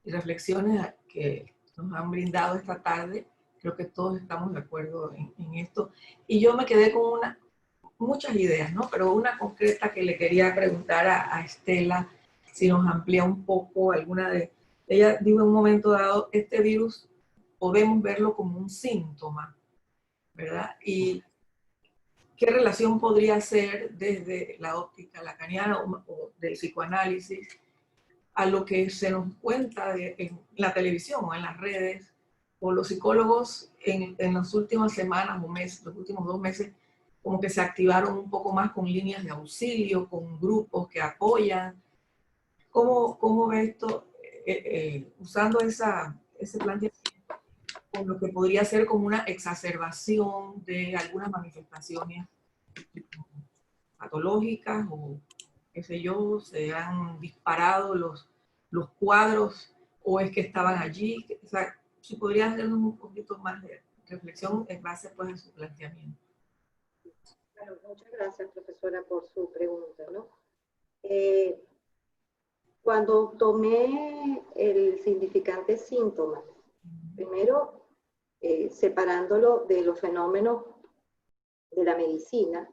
y reflexiones que nos han brindado esta tarde. Creo que todos estamos de acuerdo en esto. Y yo me quedé con muchas ideas, ¿no? Pero una concreta que le quería preguntar a Estela, si nos amplía un poco alguna de... Ella dijo en un momento dado, este virus podemos verlo como un síntoma, ¿verdad? Y ¿qué relación podría ser desde la óptica lacaniana o del psicoanálisis a lo que se nos cuenta en la televisión o en las redes, o los psicólogos en las últimas semanas o meses, los últimos 2 meses, como que se activaron un poco más con líneas de auxilio, con grupos que apoyan? ¿Cómo ve esto usando ese planteamiento con lo que podría ser como una exacerbación de algunas manifestaciones patológicas o qué sé yo, se han disparado los cuadros o es que estaban allí? O sea, si podría hacernos un poquito más de reflexión en base pues a su planteamiento. Bueno, muchas gracias, profesora, por su pregunta, ¿no? Cuando tomé el significante síntoma, primero separándolo de los fenómenos de la medicina,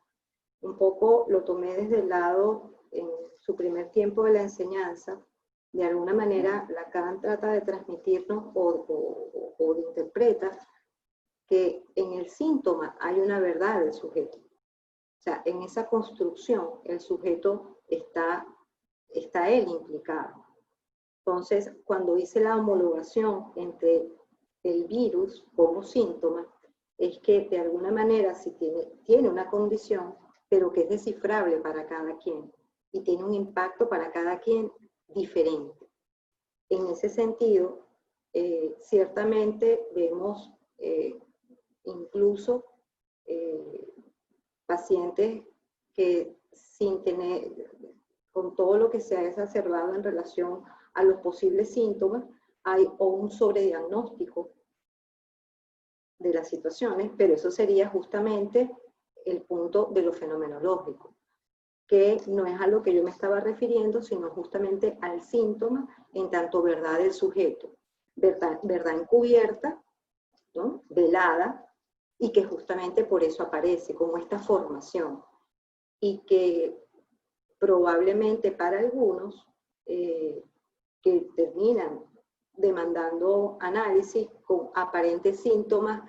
un poco lo tomé desde el lado, en su primer tiempo de la enseñanza, de alguna manera Lacan trata de transmitirnos o de interpreta que en el síntoma hay una verdad del sujeto. O sea, en esa construcción el sujeto está él implicado. Entonces, cuando hice la homologación entre el virus como síntoma, es que de alguna manera si tiene una condición, pero que es descifrable para cada quien y tiene un impacto para cada quien diferente. En ese sentido, ciertamente vemos incluso pacientes que con todo lo que se ha exacerbado en relación a los posibles síntomas, hay o un sobrediagnóstico de las situaciones, pero eso sería justamente el punto de lo fenomenológico, que no es a lo que yo me estaba refiriendo, sino justamente al síntoma en tanto verdad del sujeto, verdad encubierta, ¿no? Velada, y que justamente por eso aparece como esta formación, y que probablemente para algunos que terminan demandando análisis con aparentes síntomas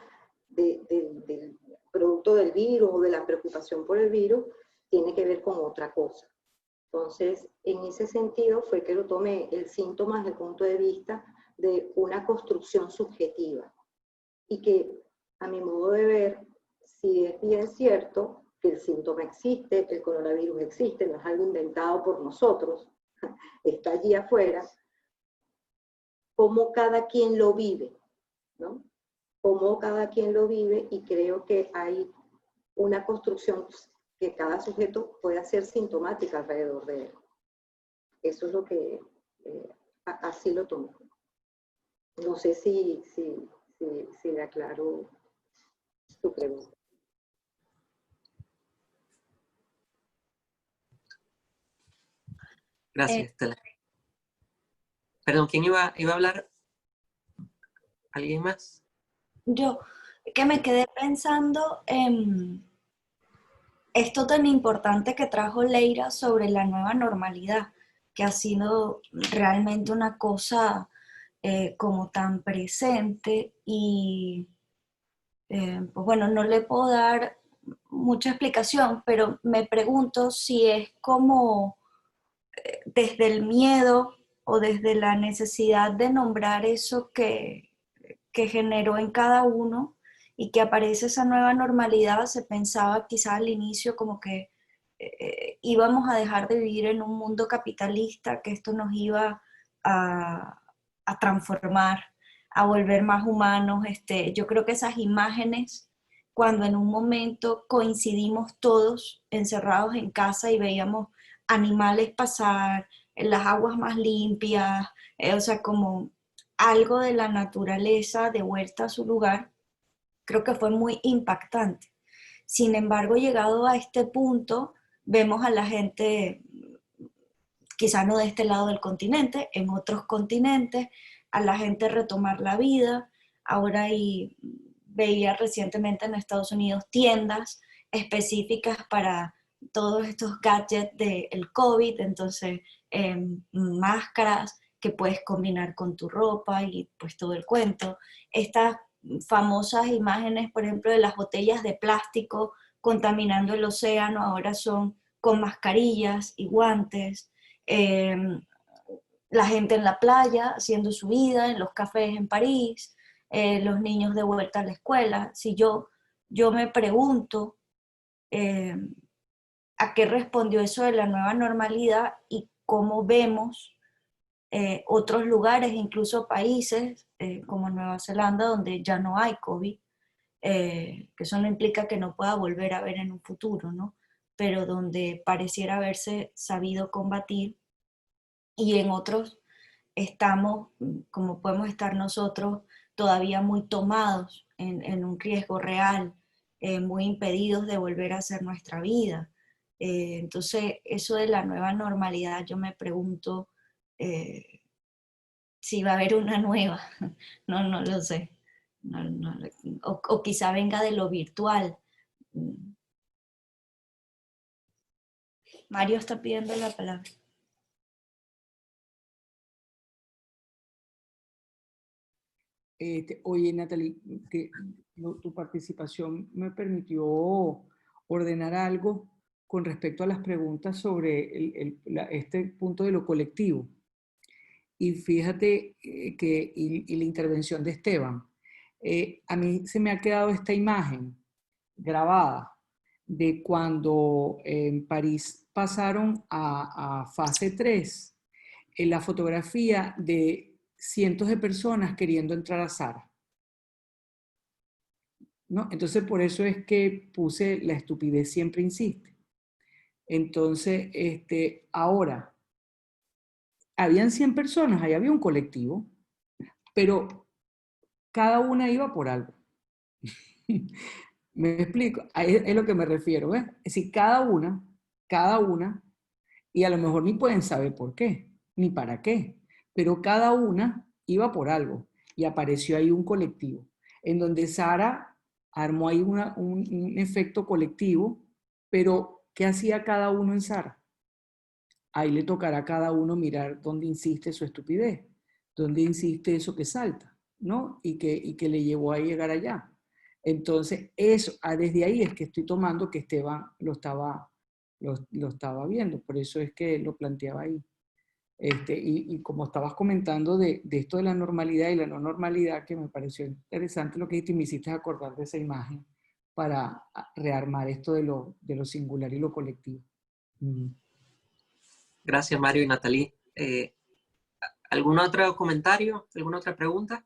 del producto del virus o de la preocupación por el virus, tiene que ver con otra cosa. Entonces, en ese sentido fue que lo tomé el síntoma desde el punto de vista de una construcción subjetiva, y que a mi modo de ver, si es bien cierto que el síntoma existe, el coronavirus existe, no es algo inventado por nosotros, está allí afuera, cómo cada quien lo vive, ¿no? Cómo cada quien lo vive, y creo que hay una construcción que cada sujeto puede hacer sintomática alrededor de él. Eso es lo que, así lo tomo. No sé si le aclaro tu pregunta. Gracias, Estela. Perdón, ¿quién iba a hablar? ¿Alguien más? Yo, que me quedé pensando en esto tan importante que trajo Leira sobre la nueva normalidad, que ha sido realmente una cosa como tan presente, y pues bueno, no le puedo dar mucha explicación, pero me pregunto si es como desde el miedo o desde la necesidad de nombrar eso que generó en cada uno, y que aparece esa nueva normalidad. Se pensaba quizás al inicio como que íbamos a dejar de vivir en un mundo capitalista, que esto nos iba a transformar, a volver más humanos. Yo creo que esas imágenes, cuando en un momento coincidimos todos encerrados en casa y veíamos animales pasar, en las aguas más limpias, o sea, como algo de la naturaleza de vuelta a su lugar, creo que fue muy impactante. Sin embargo, llegado a este punto, vemos a la gente, quizá no de este lado del continente, en otros continentes, a la gente retomar la vida. Ahora veía recientemente en Estados Unidos tiendas específicas para todos estos gadgets del COVID, entonces máscaras que puedes combinar con tu ropa y pues todo el cuento. Estas famosas imágenes, por ejemplo, de las botellas de plástico contaminando el océano, ahora son con mascarillas y guantes. La gente en la playa haciendo su vida, en los cafés en París, los niños de vuelta a la escuela. Si yo me pregunto a qué respondió eso de la nueva normalidad, y cómo vemos otros lugares, incluso países como Nueva Zelanda, donde ya no hay COVID, que eso no implica que no pueda volver a haber en un futuro, ¿no? Pero donde pareciera haberse sabido combatir, y en otros estamos, como podemos estar nosotros, todavía muy tomados en un riesgo real, muy impedidos de volver a hacer nuestra vida. Entonces, eso de la nueva normalidad, yo me pregunto si va a haber una nueva. No lo sé. O quizá venga de lo virtual. Mario está pidiendo la palabra. Oye, Natalie, tu participación me permitió ordenar algo con respecto a las preguntas sobre este punto de lo colectivo. Y fíjate y la intervención de Esteban. A mí se me ha quedado esta imagen grabada de cuando en París pasaron a fase 3, en la fotografía de cientos de personas queriendo entrar a Zara, ¿no? Entonces, por eso es que puse la estupidez siempre insiste. Entonces, ahora, habían 100 personas, ahí había un colectivo, pero cada una iba por algo. ¿Me explico? Es lo que me refiero, ¿ves? Es decir, cada una, y a lo mejor ni pueden saber por qué, ni para qué, pero cada una iba por algo, y apareció ahí un colectivo, en donde Sara armó ahí un efecto colectivo, pero ¿qué hacía cada uno en Sara? Ahí le tocará a cada uno mirar dónde insiste su estupidez, dónde insiste eso que salta, ¿no? Y que le llevó a llegar allá. Entonces, eso, desde ahí es que estoy tomando que Esteban lo estaba viendo, por eso es que lo planteaba ahí. Y como estabas comentando de esto de la normalidad y la no normalidad, que me pareció interesante lo que dijiste y me hiciste acordar de esa imagen para rearmar esto de lo singular y lo colectivo. Gracias, Mario y Nathalie. ¿Algún otro comentario? ¿Alguna otra pregunta?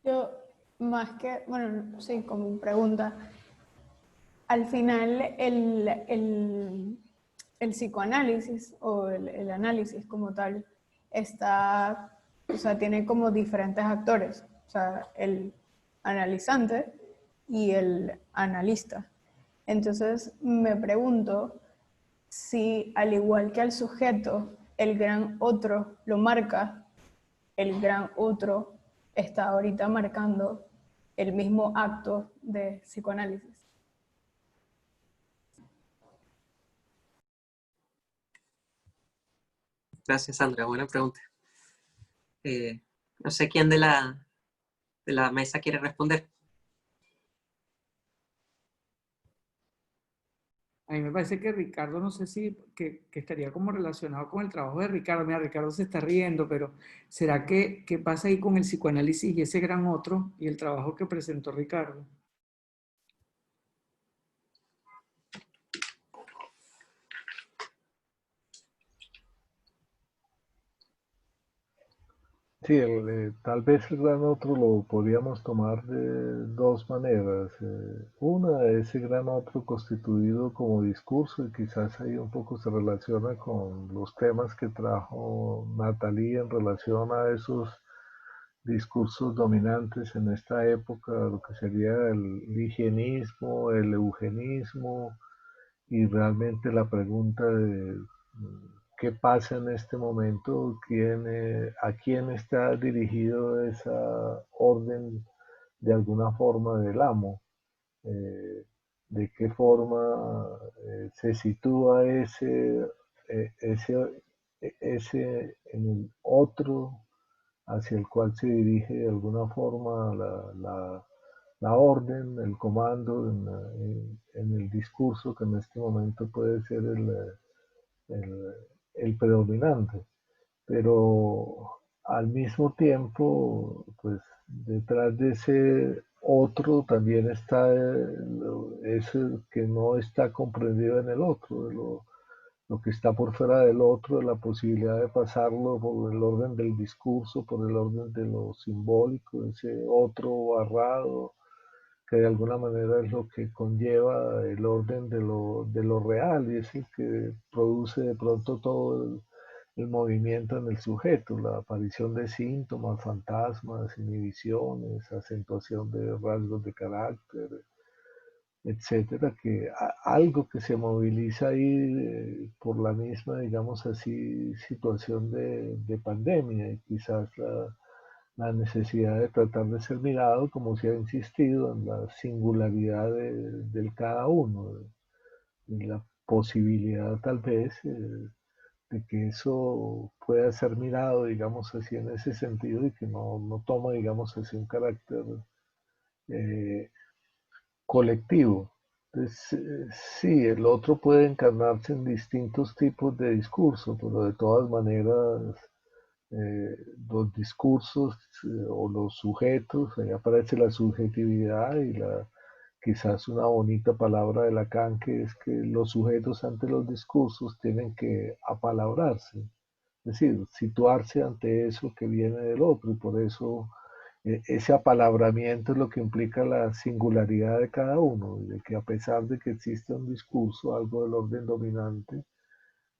Yo, más que, bueno, sí, como pregunta, al final el psicoanálisis o el análisis como tal está, o sea, tiene como diferentes actores, o sea, el analizante y el analista. Entonces me pregunto si, al igual que al sujeto, el gran otro lo marca, el gran otro está ahorita marcando el mismo acto de psicoanálisis. Gracias, Sandra. Buena pregunta. No sé quién de la mesa quiere responder. A mí me parece que Ricardo, no sé si que estaría como relacionado con el trabajo de Ricardo. Mira, Ricardo se está riendo, pero ¿será que qué pasa ahí con el psicoanálisis y ese gran otro y el trabajo que presentó Ricardo? Sí, tal vez el gran otro lo podríamos tomar de dos maneras. Una, ese gran otro constituido como discurso, y quizás ahí un poco se relaciona con los temas que trajo Nathalie en relación a esos discursos dominantes en esta época, lo que sería el higienismo, el eugenismo, y realmente la pregunta de qué pasa en este momento, a quién está dirigido esa orden de alguna forma del amo, de qué forma se sitúa ese en el otro hacia el cual se dirige de alguna forma la orden, el comando en el discurso que en este momento puede ser el predominante. Pero al mismo tiempo, pues detrás de ese otro también está eso que no está comprendido en el otro, lo que está por fuera del otro, la posibilidad de pasarlo por el orden del discurso, por el orden de lo simbólico, ese otro barrado, que de alguna manera es lo que conlleva el orden de lo real y es el que produce de pronto todo el movimiento en el sujeto, la aparición de síntomas, fantasmas, inhibiciones, acentuación de rasgos de carácter, etcétera, que algo que se moviliza ahí por la misma, digamos así, situación de pandemia y quizás la necesidad de tratar de ser mirado, como se ha insistido, en la singularidad del cada uno, y la posibilidad tal vez de que eso pueda ser mirado, digamos así, en ese sentido y que no toma, digamos así, un carácter colectivo. Entonces, sí, el otro puede encarnarse en distintos tipos de discurso, pero de todas maneras los discursos o los sujetos, ahí aparece la subjetividad y quizás una bonita palabra de Lacan, que es que los sujetos ante los discursos tienen que apalabrarse, es decir, situarse ante eso que viene del otro, y por eso ese apalabramiento es lo que implica la singularidad de cada uno, de que a pesar de que existe un discurso, algo del orden dominante,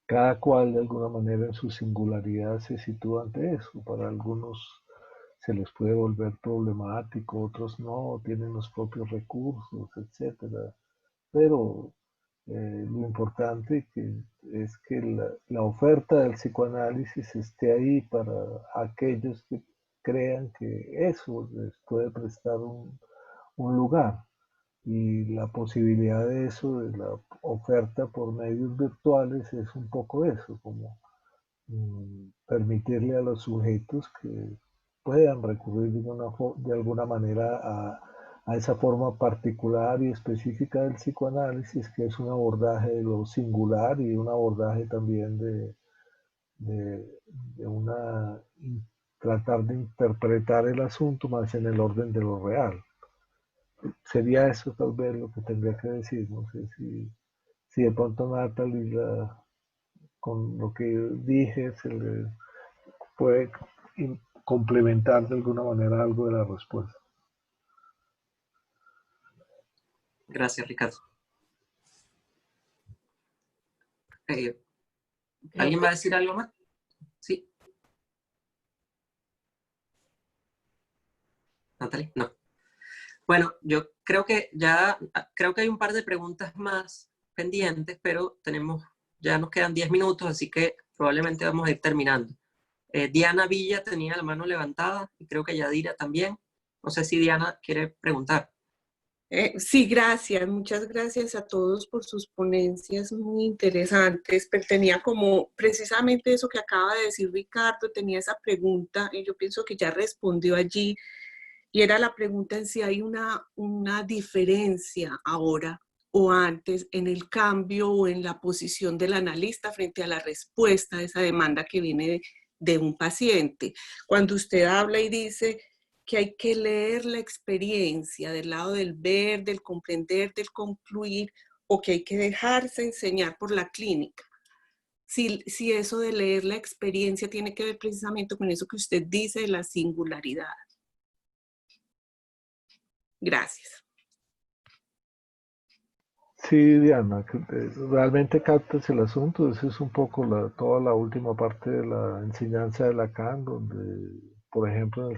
cada cual de alguna manera en su singularidad se sitúa ante eso. Para algunos se les puede volver problemático, otros no, tienen los propios recursos, etcétera. Pero lo importante es que la oferta del psicoanálisis esté ahí para aquellos que crean que eso les puede prestar un lugar. Y la posibilidad de eso, de la oferta por medios virtuales, es un poco eso, como permitirle a los sujetos que puedan recurrir de alguna manera a esa forma particular y específica del psicoanálisis, que es un abordaje de lo singular y un abordaje también de tratar de interpretar el asunto más en el orden de lo real. Sería eso tal vez lo que tendría que decir. No sé si de pronto Natalie, con lo que dije, se le puede complementar de alguna manera algo de la respuesta. Gracias, Ricardo. ¿Alguien va a decir algo más? Sí. Natalie, no. Bueno, yo creo que hay un par de preguntas más pendientes, pero ya nos quedan 10 minutos, así que probablemente vamos a ir terminando. Diana Villa tenía la mano levantada y creo que Yadira también. No sé si Diana quiere preguntar. Sí, gracias. Muchas gracias a todos por sus ponencias muy interesantes. Pero tenía como precisamente eso que acaba de decir Ricardo, tenía esa pregunta y yo pienso que ya respondió allí. Y era la pregunta en si hay una diferencia ahora o antes en el cambio o en la posición del analista frente a la respuesta a esa demanda que viene de un paciente. Cuando usted habla y dice que hay que leer la experiencia del lado del ver, del comprender, del concluir, o que hay que dejarse enseñar por la clínica. Si eso de leer la experiencia tiene que ver precisamente con eso que usted dice de la singularidad. Gracias. Sí, Diana, realmente captas el asunto. Esa es un poco toda la última parte de la enseñanza de Lacan, donde, por ejemplo,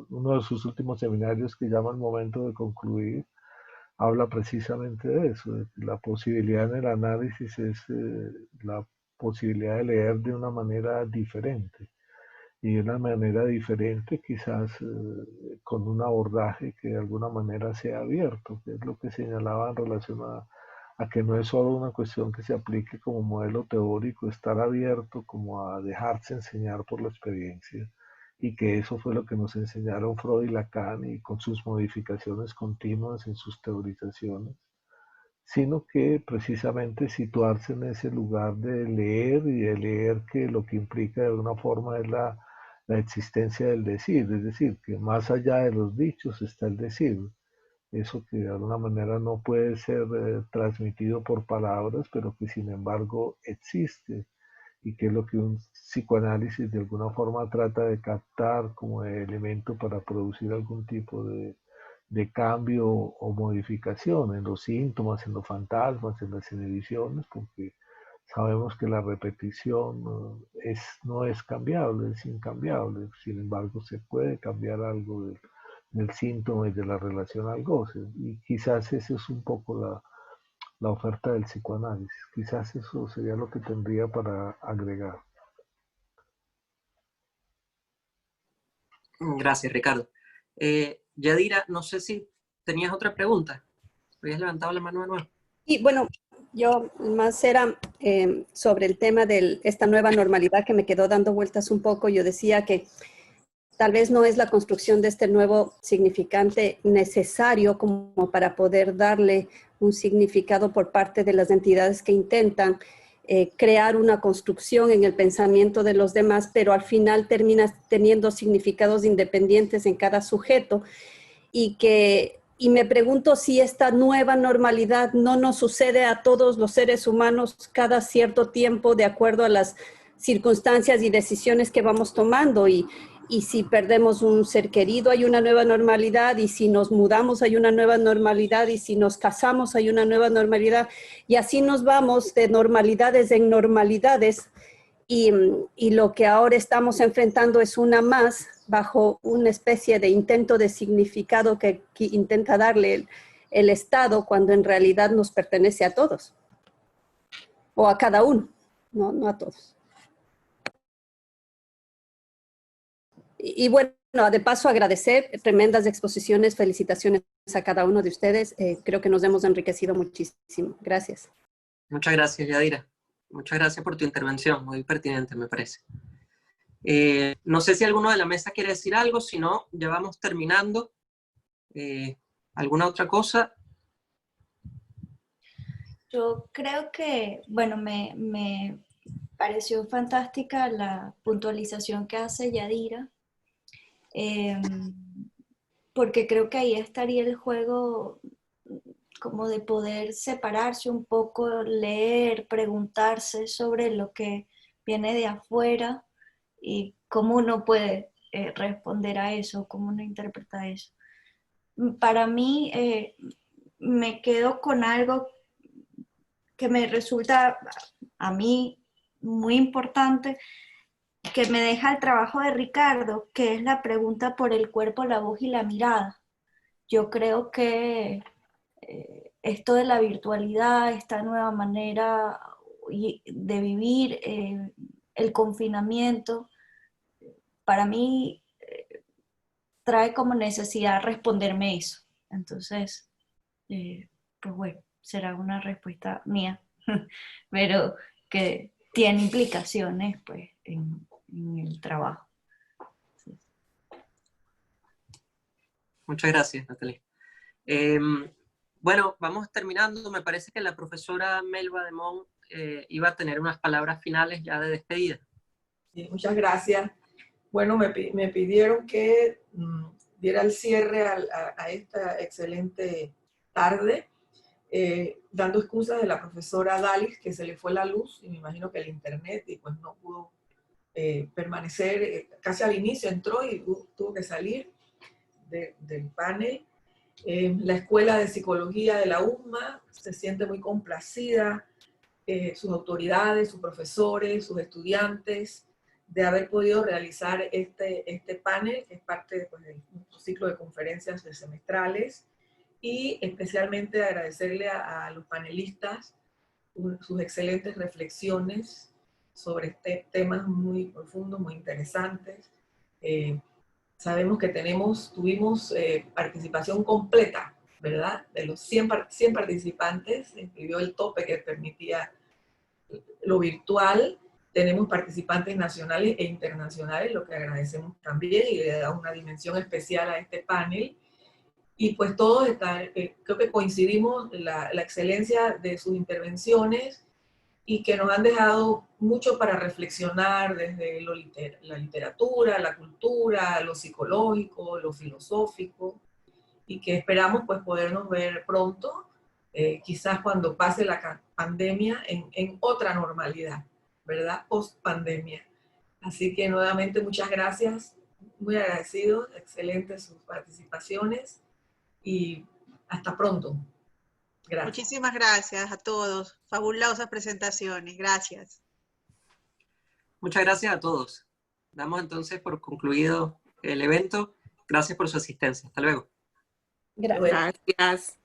uno de sus últimos seminarios, que llama El momento de concluir, habla precisamente de eso, de que la posibilidad en el análisis es la posibilidad de leer de una manera diferente. Y de una manera diferente, quizás con un abordaje que de alguna manera sea abierto, que es lo que señalaba en relación a que no es solo una cuestión que se aplique como modelo teórico, estar abierto como a dejarse enseñar por la experiencia, y que eso fue lo que nos enseñaron Freud y Lacan, y con sus modificaciones continuas en sus teorizaciones, sino que precisamente situarse en ese lugar de leer, y de leer que lo que implica de alguna forma es la existencia del decir, es decir, que más allá de los dichos está el decir, eso que de alguna manera no puede ser transmitido por palabras, pero que sin embargo existe, y que es lo que un psicoanálisis de alguna forma trata de captar como elemento para producir algún tipo de cambio o modificación en los síntomas, en los fantasmas, en las inhibiciones, porque sabemos que la repetición no es cambiable, es incambiable. Sin embargo, se puede cambiar algo del síntoma y de la relación al goce. Y quizás eso es un poco la oferta del psicoanálisis. Quizás eso sería lo que tendría para agregar. Gracias, Ricardo. Yadira, no sé si tenías otra pregunta. ¿Habías levantado la mano de nuevo? Y bueno, yo más era sobre el tema de esta nueva normalidad que me quedó dando vueltas un poco. Yo decía que tal vez no es la construcción de este nuevo significante necesario como para poder darle un significado por parte de las entidades que intentan crear una construcción en el pensamiento de los demás, pero al final termina teniendo significados independientes en cada sujeto, y me pregunto si esta nueva normalidad no nos sucede a todos los seres humanos cada cierto tiempo de acuerdo a las circunstancias y decisiones que vamos tomando, y y si perdemos un ser querido hay una nueva normalidad, y si nos mudamos hay una nueva normalidad, y si nos casamos hay una nueva normalidad, y así nos vamos de normalidades en normalidades, y lo que ahora estamos enfrentando es una más bajo una especie de intento de significado que intenta darle el Estado, cuando en realidad nos pertenece a todos, o a cada uno, no a todos. Y bueno, de paso agradecer, tremendas exposiciones, felicitaciones a cada uno de ustedes, creo que nos hemos enriquecido muchísimo. Gracias. Muchas gracias, Yadira. Muchas gracias por tu intervención, muy pertinente me parece. No sé si alguno de la mesa quiere decir algo, si no, ya vamos terminando. ¿Alguna otra cosa? Yo creo que, bueno, me pareció fantástica la puntualización que hace Yadira, porque creo que ahí estaría el juego como de poder separarse un poco, leer, preguntarse sobre lo que viene de afuera y cómo uno puede responder a eso, cómo uno interpreta eso. Para mí, me quedo con algo que me resulta a mí muy importante, que me deja el trabajo de Ricardo, que es la pregunta por el cuerpo, la voz y la mirada. Yo creo que esto de la virtualidad, esta nueva manera de vivir, el confinamiento, para mí trae como necesidad responderme eso. Entonces, pues bueno, será una respuesta mía, pero que tiene implicaciones pues, en el trabajo. Muchas gracias, Natalia. Bueno, vamos terminando. Me parece que la profesora Melba de Mon iba a tener unas palabras finales ya de despedida. Sí, muchas gracias. Bueno, me pidieron que diera el cierre a esta excelente tarde, dando excusas de la profesora Dalis, que se le fue la luz, y me imagino que el internet, y pues no pudo permanecer, casi al inicio entró y tuvo que salir del panel. La Escuela de Psicología de la USMA se siente muy complacida, sus autoridades, sus profesores, sus estudiantes, de haber podido realizar este panel, que es parte pues, de nuestro ciclo de conferencias semestrales, y especialmente agradecerle a los panelistas sus excelentes reflexiones sobre temas muy profundos, muy interesantes. Sabemos que tuvimos participación completa, ¿verdad? De los 100 participantes, incluyó el tope que permitía lo virtual. Tenemos participantes nacionales e internacionales, lo que agradecemos también y le da una dimensión especial a este panel. Y pues todos creo que coincidimos en la excelencia de sus intervenciones y que nos han dejado mucho para reflexionar desde la literatura, la cultura, lo psicológico, lo filosófico, y que esperamos pues podernos ver pronto, quizás cuando pase la pandemia, en otra normalidad, ¿verdad? Post pandemia. Así que nuevamente muchas gracias, muy agradecidos, excelentes sus participaciones y hasta pronto. Gracias. Muchísimas gracias a todos. Fabulosas presentaciones. Gracias. Muchas gracias a todos. Damos entonces por concluido el evento. Gracias por su asistencia. Hasta luego. Gracias. Gracias.